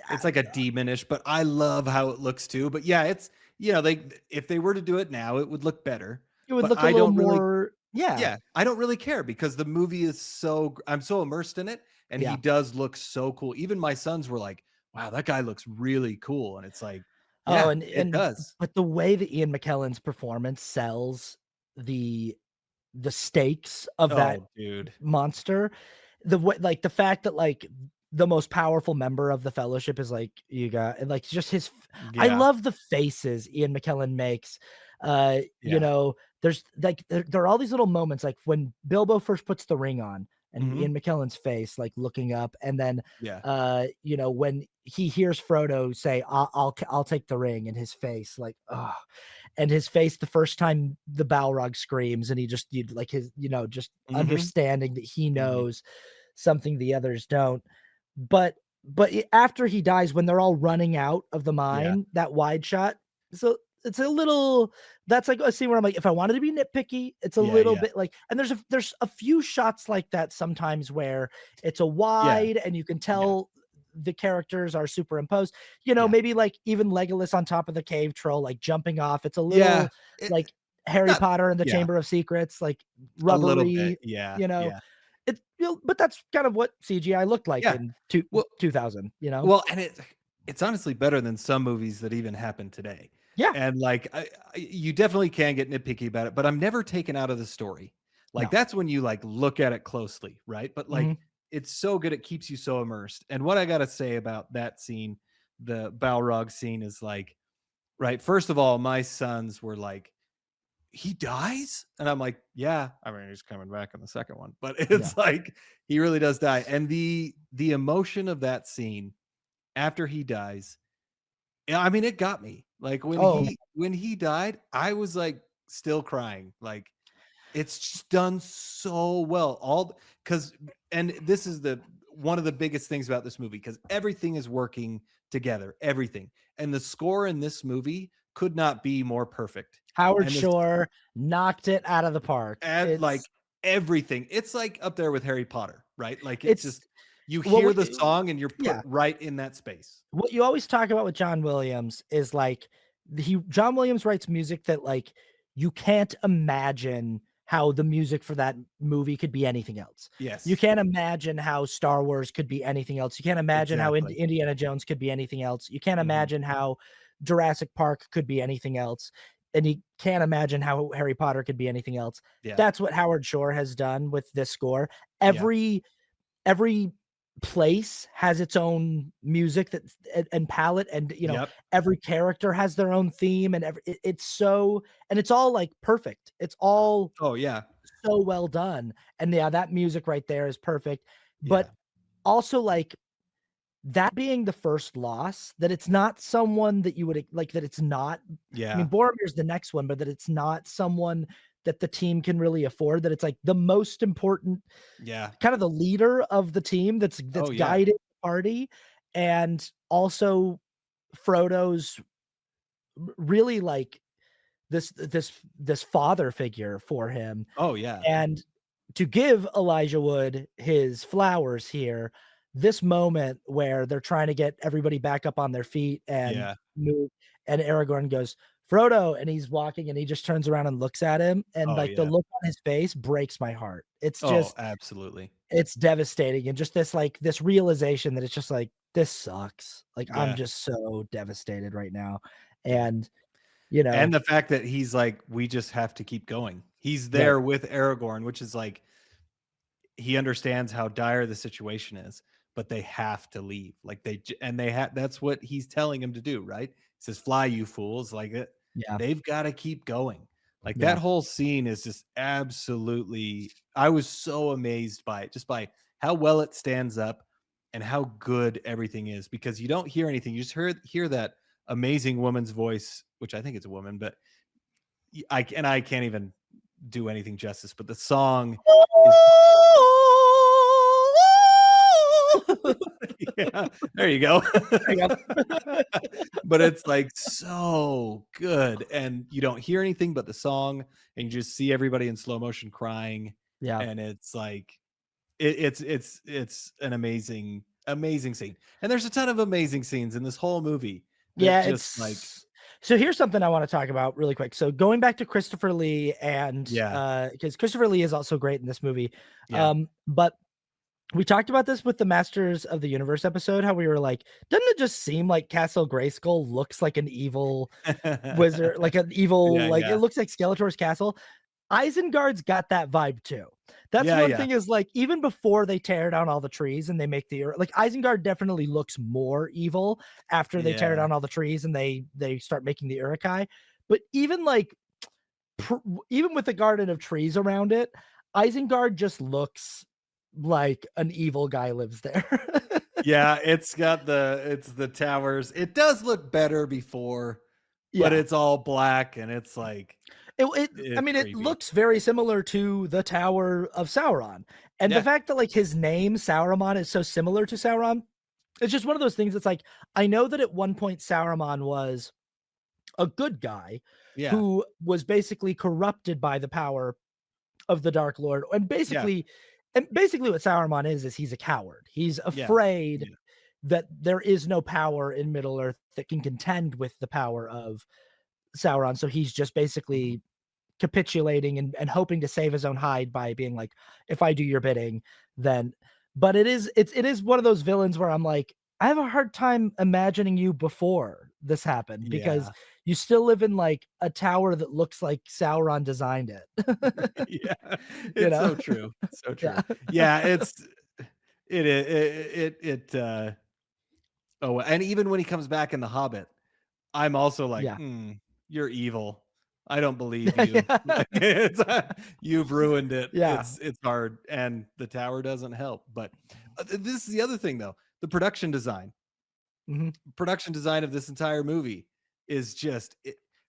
It's like a demonish, but I love how it looks too. But yeah, it's they if they were to do it now, it would look better. it would But look a I little don't really more, yeah, yeah, I don't really care because the movie is I'm so immersed in it and he yeah. does look so cool. Even my sons were like, "Wow, that guy looks really cool." And it's like, Oh, yeah, it and does. but the way that Ian McKellen's performance sells the stakes of that Oh, dude. monster, the way, like, the fact that, like, the most powerful member of the Fellowship is, like, you got, and, like, just I Yeah. love the faces Ian McKellen makes. Yeah. There's, like, there are all these little moments, like, when Bilbo first puts the ring on and Mhm. Ian McKellen's face, like, looking up, and then, Yeah. when he hears Frodo say, I'll take the ring," and his face, like, oh, and his face the first time the Balrog screams, and he just, you like his, just Mhm. understanding that he Mhm. knows something the others don't. But after he dies, when they're all running out of the Yeah. mine, that wide shot, so it's a little, that's like a scene where I'm like, if I wanted to be nitpicky, it's a Yeah, little yeah. bit like, and there's a few shots like that sometimes where it's a Yeah. wide and you can Yeah. tell the characters are superimposed. Yeah. Maybe like even Legolas on top of the cave troll, like jumping off. It's a Yeah. little It like Harry not Potter and the yeah, Chamber of Secrets, like a little bit. rubbery, Yeah. you know. Yeah. But that's kind of what CGI looked like Yeah. in Well 2000, you know? well, and it's honestly better than some movies that even happen today. Yeah. And, like, you definitely can get nitpicky about it, but I'm never taken out of the story. Like, No. that's when you, like, look at it closely, right? But, like, Mhm. it's so good, it keeps you so immersed. And what I gotta say about that scene, the Balrog scene is, like right, first of all, my sons were like, "He dies?" And I'm like, "Yeah." I mean, he's coming back in the second one, but Yeah. it's like, he really does die. And the emotion of that scene after he dies, yeah, I mean, it got me. Like, Oh, when he died, I was, like, still crying. Like, it's just done so well. All because and this is the one of the biggest things about this movie because everything is working together, everything. And the score in this movie could not be more perfect. Howard And this Shore knocked it out of the park. and like everything, it's like up there with Harry Potter, right? Like it's It's just you what hear the we song and you're put yeah. right in that space. What you always talk about with John Williams is, like, he John Williams writes music that, like, you can't imagine how the music for that movie could be anything else. You Yes, can't imagine how Star Wars could be anything else. You can't imagine how exactly. Indiana Jones could be anything else. You can't Mhm. imagine how Jurassic Park could be anything else, and you can't imagine how Harry Potter could be anything else. Yeah, That's what Howard Shore has done with this score. yeah, Every place has its own music that's and palette, and yep. every character has their own theme, and it's so, and it's all like perfect. It's all Oh, yeah, so well done. And yeah, that music right there is perfect. But yeah, also, like, that being the first loss, that it's not someone that you would like, that it's not, I mean, yeah, Boromir's the next one, but that it's not someone that the team can really afford, that it's like the most important, yeah. kind of the leader of the team Oh, that's yeah. guiding the party, and also Frodo's really, like, this father figure for him, Oh, yeah, and to give Elijah Wood his flowers here, this moment where they're trying to get everybody back up on their feet and yeah. move, and Aragorn goes, "Frodo," and he's walking, and he just turns around and looks at him, and, Oh, like, the yeah. look on his face breaks my heart. Oh, absolutely. It's devastating, and just this, like, this realization that it's just like, "This sucks." Like, I'm Yeah, just so devastated right now, yeah. and, you And know the fact that he's like, "We just have to keep going." He's right, there with Aragorn, which is like he understands how dire the situation is, but they have to leave. Like and they have that's what he's telling him to do, right? He says, "Fly, you fools!" Like it, yeah, they've got to keep going. Like that yeah, whole scene is just absolutely. I was so amazed by it, just by how well it stands up and how good everything is. Because you don't hear anything; you just hear that amazing woman's voice, which I think it's a woman, but I can't even do anything justice. But the song is yeah, there you go. There you go. But it's like so good, and you don't hear anything but the song, and you just see everybody in slow motion crying, Yeah. and it's like it's an amazing scene. And there's a ton of amazing scenes in this whole movie that Yeah, just like it's so here's something I wanna talk about really quick. So going back to Christopher Lee and, yeah, because Christopher Lee is also great in this movie, yeah. but we talked about this with the Masters of the Universe episode, how we were like, "Doesn't it just seem like Castle Grayskull looks like an evil wizard, like an evil Yeah, like, it yeah. looks like Skeletor's castle?" Isengard's got that vibe too. That's Yeah, one yeah. thing is, like, even before they tear down all the trees and they make the like, Isengard definitely looks more evil after they tear Yeah. down all the trees and they start making the Uruk-hai, but even, like, pr even with the garden of trees around it, Isengard just looks like an evil guy lives there. Yeah, it's the towers. It does look better before, but Yeah. it's all black and it's like I it's mean, it creepy. looks very similar to the Tower of Sauron, and the Yeah. fact that, like, his name, Sauron, is so similar to Sauron, it's just one of those things that's like, I know that at one point Sauron was a good guy Yeah. who was basically corrupted by the power of the Dark Lord, Yeah. and basically what Sauron is he's a coward. He's Yeah. afraid Yeah. that there is no power in Middle-earth that can contend with the power of Sauron, so he's just Mhm. basically capitulating and hoping to save his own hide by being like, "If I do your bidding, then." But it is one of those villains where I'm like, I have a hard time imagining you before this happened because Yeah. you still live in, like, a tower that looks like Sauron designed it. Yeah. You It's know? so true. So Yeah. true. Yeah, it oh, and even when he comes back in The Hobbit, I'm also like, Yeah. you're evil. I don't believe you. Yeah. Like, it's, you've ruined it. Yeah. It's hard, and the tower doesn't help. But this is the other thing, though. The Mhm. production design of this entire movie is just,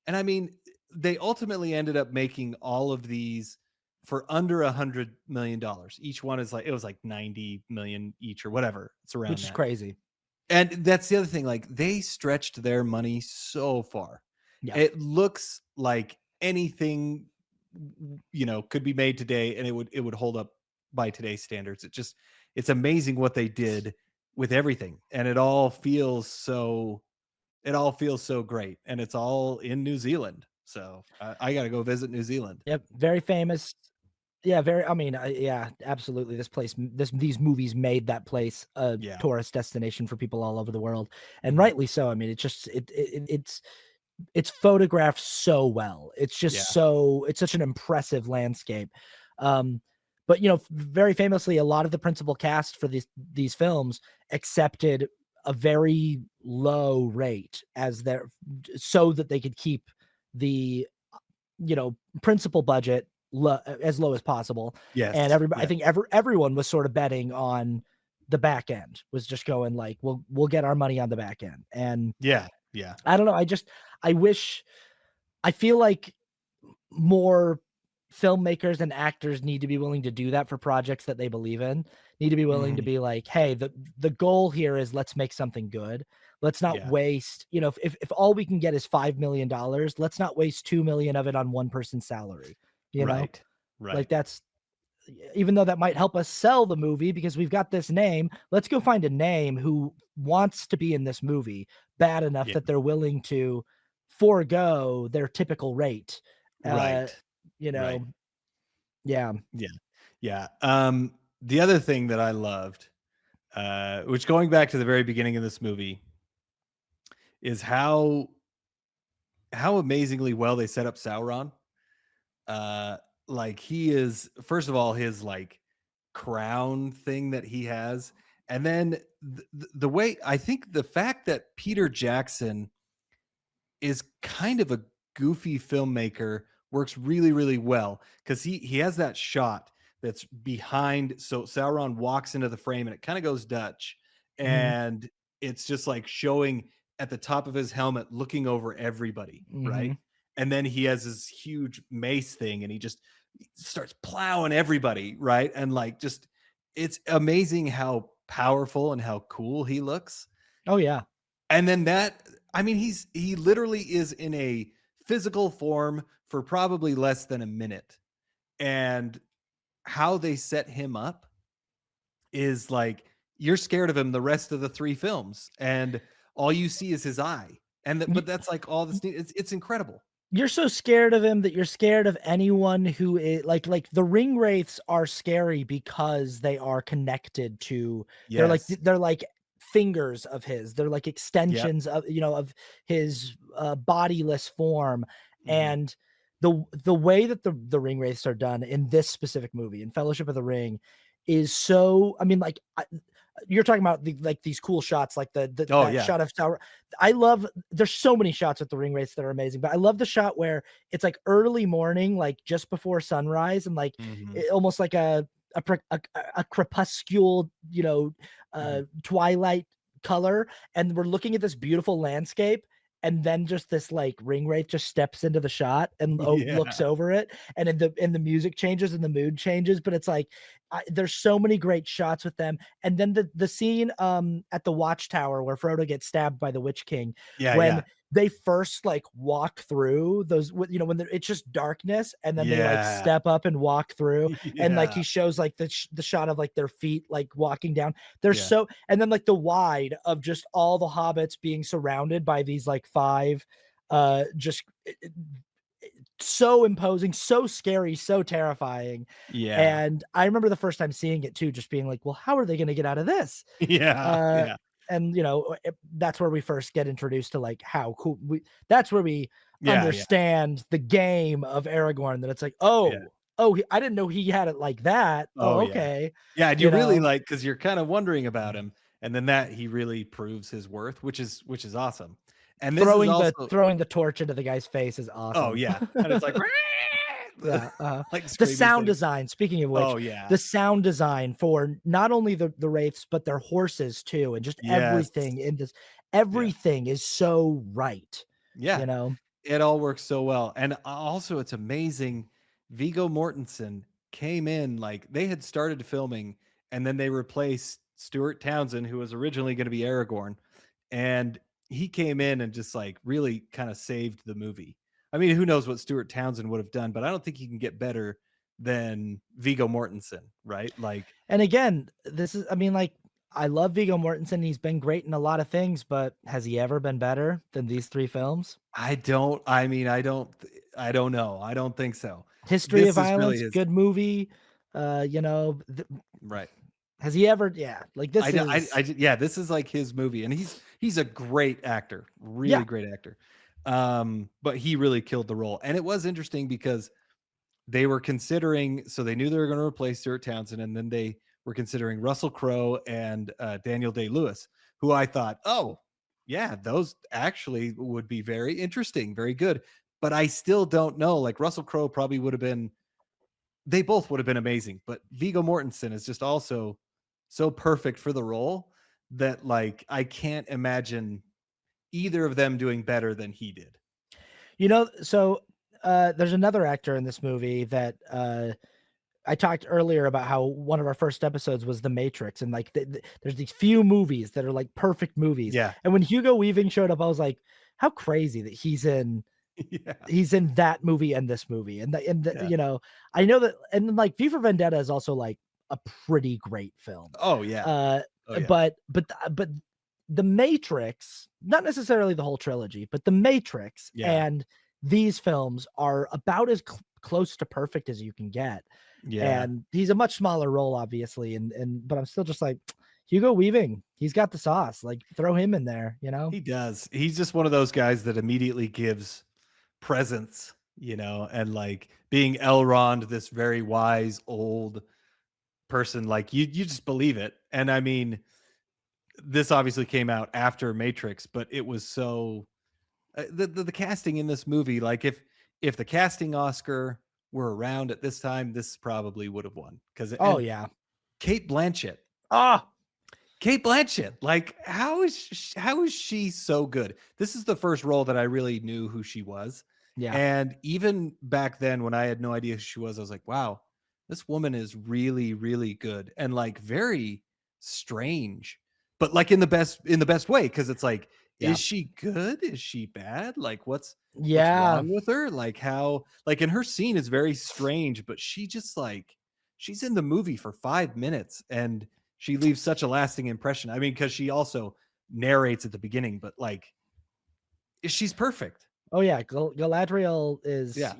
and I mean, they ultimately ended up making all of these for under $100 million. Each one is like it was like 90 million each or whatever. It's around Which is that. crazy. And that's the other thing, like, they stretched their money so far. Yeah. It looks like anything, could be made today, and it would hold up by today's standards. It's amazing what they did with everything, and it all feels so great, and it's all in New Zealand. So, I gotta go visit New Zealand. Yep, very famous. Yeah, very I mean, yeah, absolutely, these movies made that place a Yeah, tourist destination for people all over the world, and mhm, rightly so. I mean, it's photographed so well. yeah, It's such an impressive landscape. Um, but, very famously, a lot of the principal cast for these films accepted a very low rate as their so that they could keep the principal budget as low as possible. And yes, everybody, I yes, think everyone was sort of betting on the back end, was just going like, we'll get our money on the back end. And yeah, yeah, I don't know. I wish, I feel like more filmmakers and actors need to be willing to do that for projects that they believe in. Need to be willing to mhm, be like, hey, the goal here is let's make something good. Let's not yeah, waste, if all we can get is $5 million, let's not waste 2 million of it on one person's salary. You know, right, like right, that's even though that might help us sell the movie because we've got this name, let's go find a name who wants to be in this movie bad enough yeah, that they're willing to forego their typical rate. Uh, right, you right. know, yeah. Yeah. Yeah. The other thing that I loved, which going back to the very beginning of this movie, is how amazingly well they set up Sauron. Uh, like he is, first of all, his like crown thing that he has, and then the way I think the fact that Peter Jackson is kind of a goofy filmmaker works really really well because he has that shot that's behind, so Sauron walks into the frame and it kind of goes Dutch, Mhm. and it's just like showing at the top of his helmet looking over everybody, right? Mhm. And then he has this huge mace thing and he just starts plowing everybody, right? And like just it's amazing how powerful and how cool he looks. Oh, yeah. And then that I mean he literally is in a physical form for probably less than a minute. And how they set him up is like you're scared of him the rest of the 3 films, and all you see is his eye, and Y but that's, like, all that's need it's incredible. You're so scared of him that you're scared of anyone who like, the ring wraiths are scary because they are connected to Yes. they're like fingers of his. They're like Yep. extensions of, of his, bodiless form, Mhm. and the way that the ring wraiths are done in this specific movie, in Fellowship of the Ring, is so I mean, like, you're talking about like these cool shots, like Oh, that yeah. shot of Tower. I love. There's so many shots with the ring wraiths that are amazing, but I love the shot where it's like early morning, like just before sunrise, and like Mhm. almost like a crepuscule, Mhm. twilight color, and we're looking at this beautiful landscape. And then just this like ring wraith just steps into the shot and looks Yeah. over it, and the music changes and the mood changes. But it's like there's so many great shots with them. And then the scene at the watchtower where Frodo gets stabbed by the Witch King, Yeah, when yeah. they first like walk through those, when it's just darkness, and then they like Yeah. step up and walk through, and like Yeah. he shows like the shot of like their feet like walking down. There's Yeah. so and then like the wide of just all the hobbits being surrounded by these like five just so imposing, so scary, so terrifying. Yeah. And I remember the first time seeing it too, just being like, well, how are they going to get out of this? Yeah. Uh, Yeah. and that's where we first get introduced to like how cool that's where we Yeah, yeah. understand the game of Aragorn, that it's like, Yeah. I didn't know he had it like that. Oh, Oh, yeah. okay. Yeah, and you You really know, like because 'cause you're kinda wondering about him, and then that he really proves his worth, which is awesome. And this is also throwing the torch into the guy's face is oh, awesome. yeah, and it's like Yeah, like the screaming sound thing. design, speaking of which, Oh, yeah. the sound design for not only the wraiths, but their horses too, and just Yes. everything in this, Yeah. everything is so right, Yeah. you know? It all works so well, and also it's amazing, Viggo Mortensen came in, like, they had started filming, and then they replaced Stuart Townsend, who was originally gonna be Aragorn, and he came in and just, like, really kinda saved the movie. I mean, who knows what Stuart Townsend would have done, but I don't think you can get better than Viggo Mortensen, right? Like, And again, this is I mean, like, I love Viggo Mortensen, he's been great in a lot of things, but has he ever been better than these 3 films? I mean, I don't know, I don't think so. History of This is really Violence, his good movie, right. has he ever yeah, like, this is Yeah, this is like his movie, and he's a great actor, really yeah. great actor. But he really killed the role, and it was interesting because they were considering, so they knew they were going to replace Stuart Townsend, and then they were considering Russell Crowe and Daniel Day Lewis, who I thought, oh yeah, those actually would be very interesting, very good. But I still don't know. Like Russell Crowe probably would have been they both would have been amazing, but Viggo Mortensen is just also so perfect for the role that like I can't imagine either of them doing better than he did. There's another actor in this movie that, I talked earlier about how one of our first episodes was The Matrix, and like there's these few movies that are like perfect movies. Yeah. And when Hugo Weaving showed up, I was like, how crazy that Yeah. he's in that movie and this movie. Yeah. I know that, and then like V for Vendetta is also like a pretty great film. Oh yeah. Uh Oh yeah. but The Matrix, not necessarily the whole trilogy, but The Matrix Yeah. and these films are about as close to perfect as you can get. Yeah. And he's a much smaller role, obviously, but I'm still just like, Hugo Weaving, he's got the sauce. Like, throw him in there, you know? He does. He's just one of those guys that immediately gives presence, and like being Elrond, this very wise old person, like you just believe it. And I mean, this obviously came out after Matrix, but it was so the casting in this movie, like if the casting Oscar were around at this time, this probably would have won because Oh and yeah. Kate Blanchett, Ah, Kate Blanchett, like, how is she so good? This is the first role that I really knew who she was, Yeah. and even back then when I had no idea who she was, I was like, "Wow, this woman is really, really good," and, like, very strange, but, like, in the best way, because it's like, Yeah. is she good? Is she bad? Like, what's Yeah. wrong with her? Like, how like, and her scene is very strange, but she just, like she's in the movie for 5 minutes, and she leaves such a lasting impression. I mean, because she also narrates at the beginning, but like she's perfect. Oh yeah, Galadriel is, Yeah.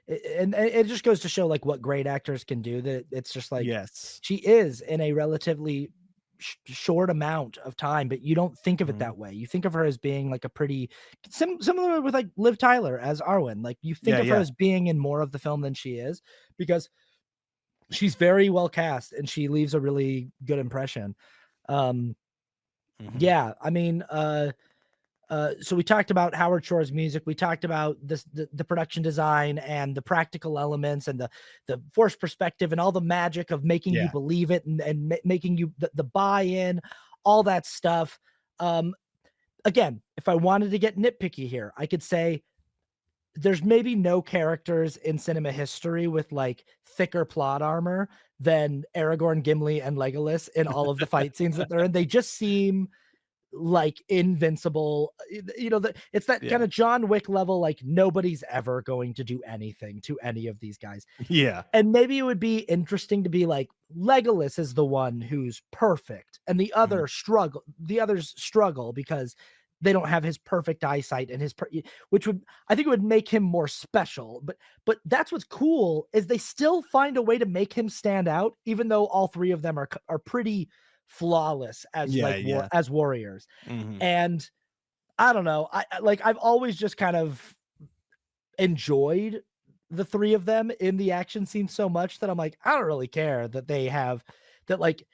and it just goes to show like what great actors can do. That it's just like Yes. she is in a relatively short amount of time, but you don't think of it Mhm. that way. You think of her as being like a pretty similar with like Liv Tyler as Arwen. Like you think Yeah, of her yeah. as being in more of the film than she is because she's very well cast and she leaves a really good impression. Um, Mhm. yeah, I mean, so we talked about Howard Shore's music. We talked about the production design and the practical elements and the forced perspective and all the magic of making you Yeah. believe it and making you the buy-in, all that stuff. Um, Again, if I wanted to get nitpicky here, I could say there's maybe no characters in cinema history with like thicker plot armor than Aragorn, Gimli, and Legolas in all of the fight scenes that they're in. They just seem like invincible. It's that kind Yeah. of John Wick level, like nobody's ever going to do anything to any of these guys. Yeah. And maybe it would be interesting to be like Legolas is the one who's perfect and Mhm. the others struggle because they don't have his perfect eyesight and which would, I think it would make him more special. But that's what's cool is they still find a way to make him stand out even though all three of them are pretty flawless as Yeah, like yeah. warriors. Mhm. And I don't know, I've always just kind of enjoyed the three of them in the action scene so much that I'm like, I don't really care that they have that, like,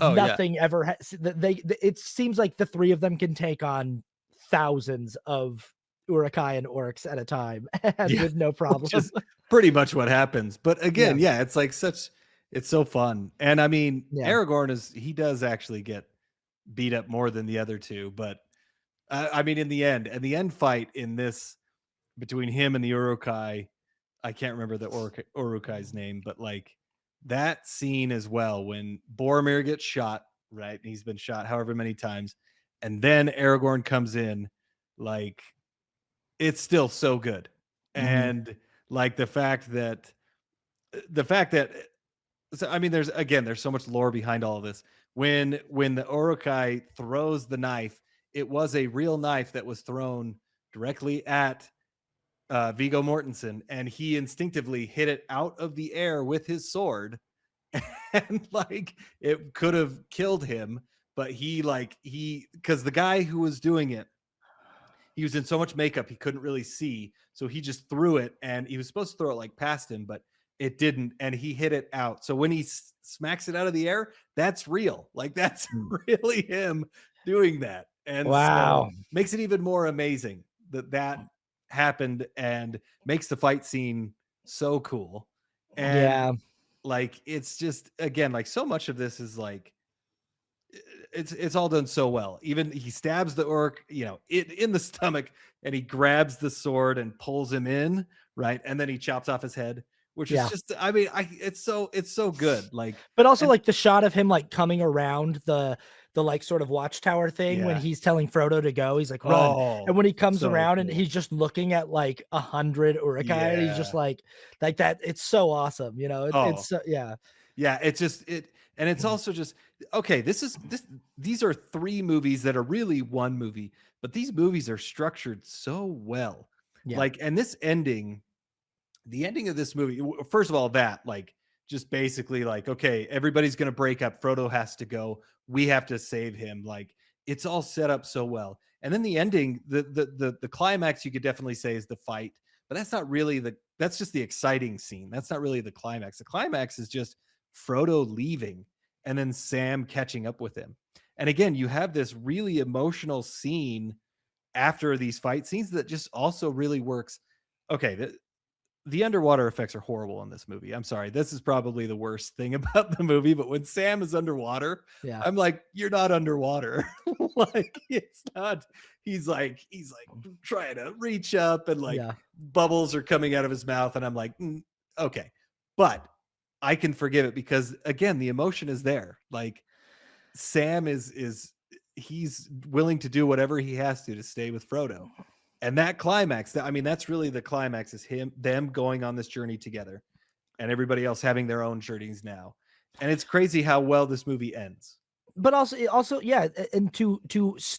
Oh, yeah. nothing ever has that it seems like the three of them can take on thousands of Urukai and orcs at a time and Yeah. with no Which problem. is pretty much what happens. But Yeah, again, yeah, it's like such it's so fun. And I mean, yeah, Aragorn is he does actually get beat up more than the other two, but I mean, in the end, and the end fight in this between him and the Urukai, I can't remember the Urukai's name, but like that scene as well when Boromir gets shot, right? He's been shot however many times, and then Aragorn comes in, like it's still so good. mhm, And like the fact that so I mean there's so much lore behind all of this. When the Urukai throws the knife, it was a real knife that was thrown directly at Viggo Mortensen, and he instinctively hit it out of the air with his sword, and like it could have killed him, but he because the guy who was doing it, he was in so much makeup he couldn't really see, so he just threw it, and he was supposed to throw it like past him, but it didn't, and he hit it out. So when he smacks it out of the air, that's real, like that's mm. really him doing that, and so Wow. makes it even more amazing that that happened and makes the fight scene so cool. And Yeah, like it's just again like so much of this is like it's all done so well. Even he stabs the orc, in the stomach, and he grabs the sword and pulls him in, right? And then he chops off his head, which is yeah. just, I mean, it's so good. Like, But also, and like, the shot of him, like, coming around like, sort of watchtower thing when yeah, he's telling Frodo to go, he's like, "Run," and oh, when he comes so around and cool. he's just looking at, like, 100 Uruk-hai, and he's just Yeah. like that it's so awesome, Oh, it's yeah. yeah. It's just and it's Mhm. also just okay. These are three movies that are really one movie, but these movies are structured so well. Yeah, Like, and this ending the ending of this movie, first of all, that like just basically like, okay, everybody's gonna break up. Frodo has to go. We have to save him. Like it's all set up so well. And then the ending, the climax, you could definitely say is the fight, but that's not really that's just the exciting scene. That's not really the climax. The climax is just Frodo leaving and then Sam catching up with him. And again, you have this really emotional scene after these fight scenes that just also really works. Okay, the underwater effects are horrible in this movie. I'm sorry. This is probably the worst thing about the movie, but when Sam is underwater, Yeah. I'm like, you're not underwater. Like it's not he's like trying to reach up and like Yeah. bubbles are coming out of his mouth and I'm like, okay. But I can forgive it because again, the emotion is there. Like Sam is he's willing to do whatever he has to stay with Frodo. And that climax, I mean, that's really the climax is them going on this journey together and everybody else having their own journeys now. And it's crazy how well this movie ends. But also, yeah, and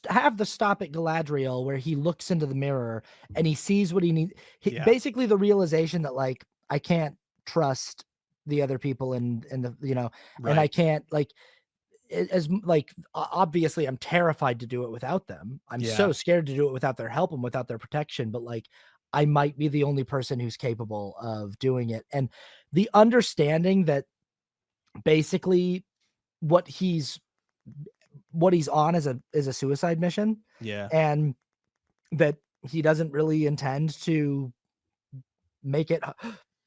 have the stop at Galadriel where he looks into the mirror and he sees what he needs. Yeah. Basically, the realization that like I can't trust the other people and the and I Right. can't like like obviously I'm terrified to do it without them. I'm Yeah. so scared to do it without their help and without their protection. But like I might be the only person who's capable of doing it, and the understanding that basically what he's what he's on is a suicide mission, Yeah. and that he doesn't really intend to make it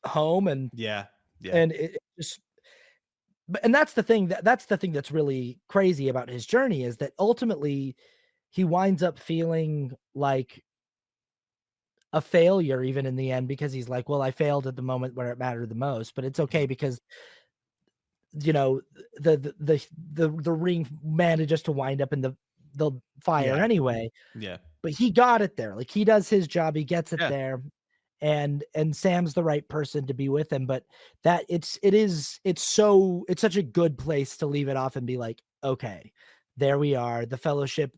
home, Yeah. Yeah. and it just and that's the thing that's the thing that's really crazy about his journey is that ultimately he winds up feeling like a failure even in the end because he's like, well, I failed at the moment where it mattered the most, but it's okay because you know the ring manages to wind up in the fire Yeah. anyway. Yeah. But he got it there, like, he does his job, he gets it Yeah. there, and Sam's the right person to be with him, but that it's such a good place to leave it off and be like, "Okay, there we are, the Fellowship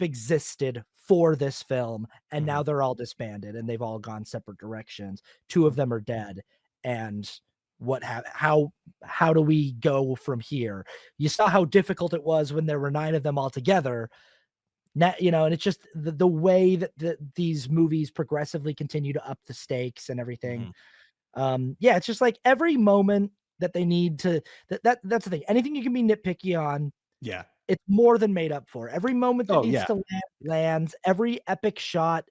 existed for this film, and Mhm. now they're all disbanded, and they've all gone separate directions. 2 of them are dead, and what ha how do we go from here?" You saw how difficult it was when there were 9 of them all together, and it's just the way that these movies progressively continue to up the stakes and everything. Mhm. Yeah, it's just like every moment that they need to that's the thing. Anything you can be nitpicky on, Yeah. it's more than made up for. Every moment that Oh, needs yeah. to land lands. Every epic shot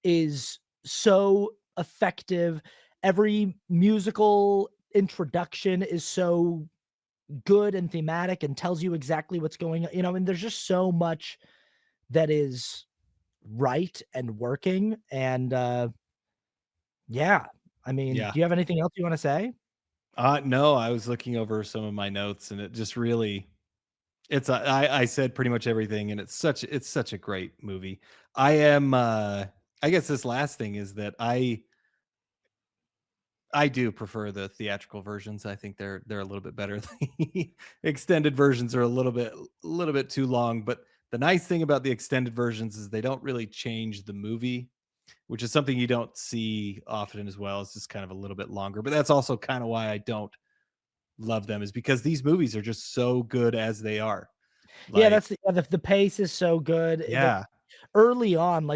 is so effective. Every musical introduction is so good and thematic and tells you exactly what's going on, and there's just so much that is right and working, and, yeah. I mean, Yeah. do you have anything else you wanna say? No, I was looking over some of my notes and it just really I said pretty much everything and it's such a great movie. I am I guess this last thing is that I do prefer the theatrical versions. I think they're a little bit better. The extended versions are a little bit too long, but the nice thing about the extended versions is they don't really change the movie, which is something you don't see often as well. It's just kind of a little bit longer, but that's also kind of why I don't love them is because these movies are just so good as they are. Yeah, Like, that's the pace is so good. yeah, Early on,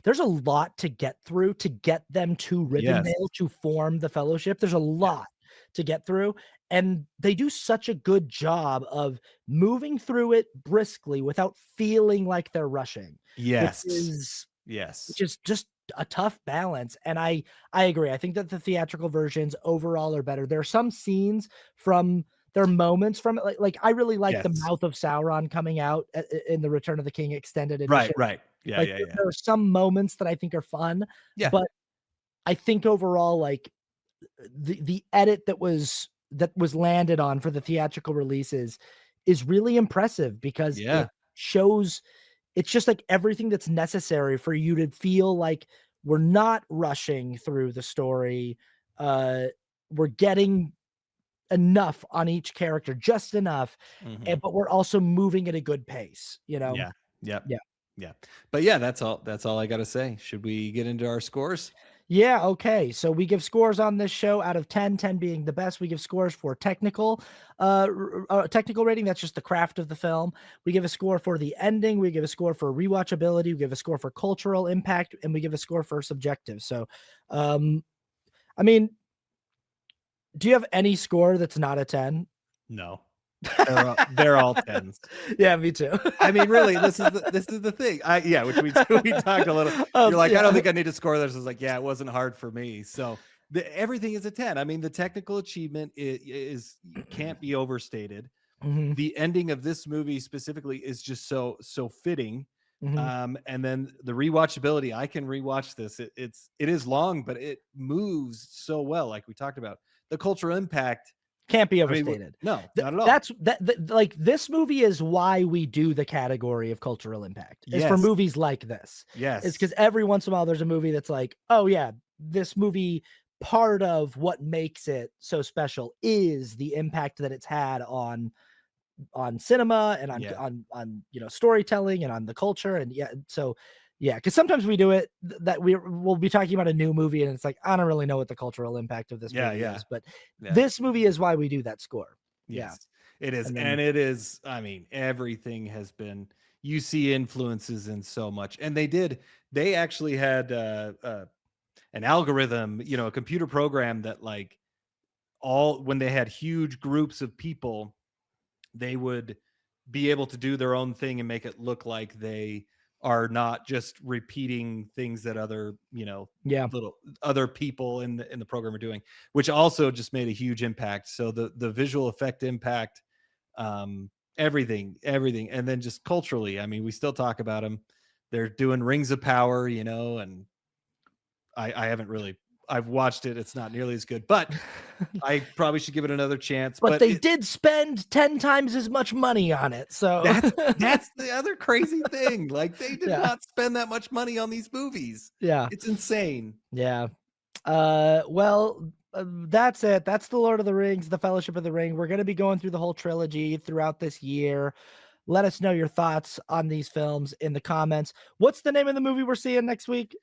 there's a lot to get through to get them to yes, Rivendell to form the Fellowship. There's a yes, lot to get through, and they do such a good job of moving through it briskly without feeling like they're rushing, which yes, is yes, which is just a tough balance, and I agree. I think that the theatrical versions overall are better. There are some scenes from there are moments from it, like, I really like the yes. mouth of Sauron coming out in the Return of the King extended Right, edition. right. Yeah, Like, yeah, yeah. there are some moments that I think are fun, Yeah. but I think overall, like, the edit that was landed on for the theatrical releases is really impressive because Yeah. it shows it's just like everything that's necessary for you to feel like we're not rushing through the story. Uh, we're getting enough on each character, just enough, Mhm. but we're also moving at a good pace, you know? Yeah. Yep. Yeah. Yeah. But yeah, that's all I gotta say. Should we get into our scores? Yeah, okay. So we give scores on this show out of 10, 10 being the best. We give scores for technical rating. That's just the craft of the film. We give a score for the ending. We give a score for rewatchability. We give a score for cultural impact, and we give a score for subjective. So, um, I mean, do you have any score that's not a 10? No. They're all 10s. Yeah, me too. I mean, really, this is the thing. Which we talked a little. You're like, I don't think I need to score this. I was like, yeah, it wasn't hard for me. So everything is a 10. I mean, the technical achievement is can't be overstated. Mm-hmm. The ending of this movie specifically is just so fitting. Mm-hmm. And then the rewatchability, I can rewatch this. It is long, but it moves so well, like we talked about. The cultural impact can't be overstated. No, not at all. That's like this movie is why we do the category of cultural impact. It's for movies like this. Yes. It's because every once in a while there's a movie that's like, oh yeah, this movie, part of what makes it so special is the impact that it's had on cinema and on storytelling and on the culture. And because sometimes we do it that we'll be talking about a new movie and it's like, I don't really know what the cultural impact of this movie is, but this movie is why we do that score. It is. And it is, I mean, everything has been, you see influences in so much. And they actually had an algorithm, a computer program that like when they had huge groups of people, they would be able to do their own thing and make it look like they are not just repeating things that other other people in the program are doing, which also just made a huge impact. So the visual effect impact, everything, and then just culturally, I mean, we still talk about them. They're doing Rings of Power, and I haven't really, I've watched it. It's not nearly as good, but I probably should give it another chance. But they did spend 10 times as much money on it. So that's the other crazy thing. Like they did not spend that much money on these movies. Yeah. It's insane. Yeah. That's it. That's the Lord of the Rings, the Fellowship of the Ring. We're going to be going through the whole trilogy throughout this year. Let us know your thoughts on these films in the comments. What's the name of the movie we're seeing next week?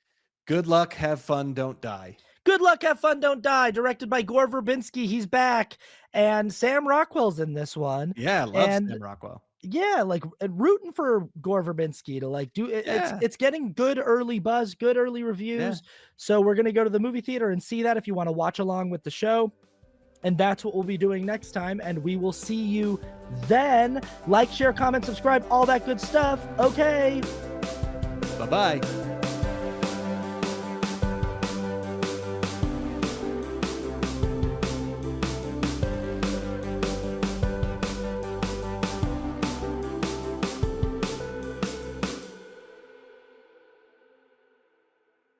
Good Luck, Have Fun, Don't Die. Good Luck, Have Fun, Don't Die, directed by Gore Verbinski. He's back. And Sam Rockwell's in this one. Yeah, I love Sam Rockwell. Yeah, like rooting for Gore Verbinski to like do it. It's getting good early buzz, good early reviews. Yeah. So we're going to go to the movie theater and see that if you want to watch along with the show. And that's what we'll be doing next time. And we will see you then. Like, share, comment, subscribe, all that good stuff. Okay. Bye-bye.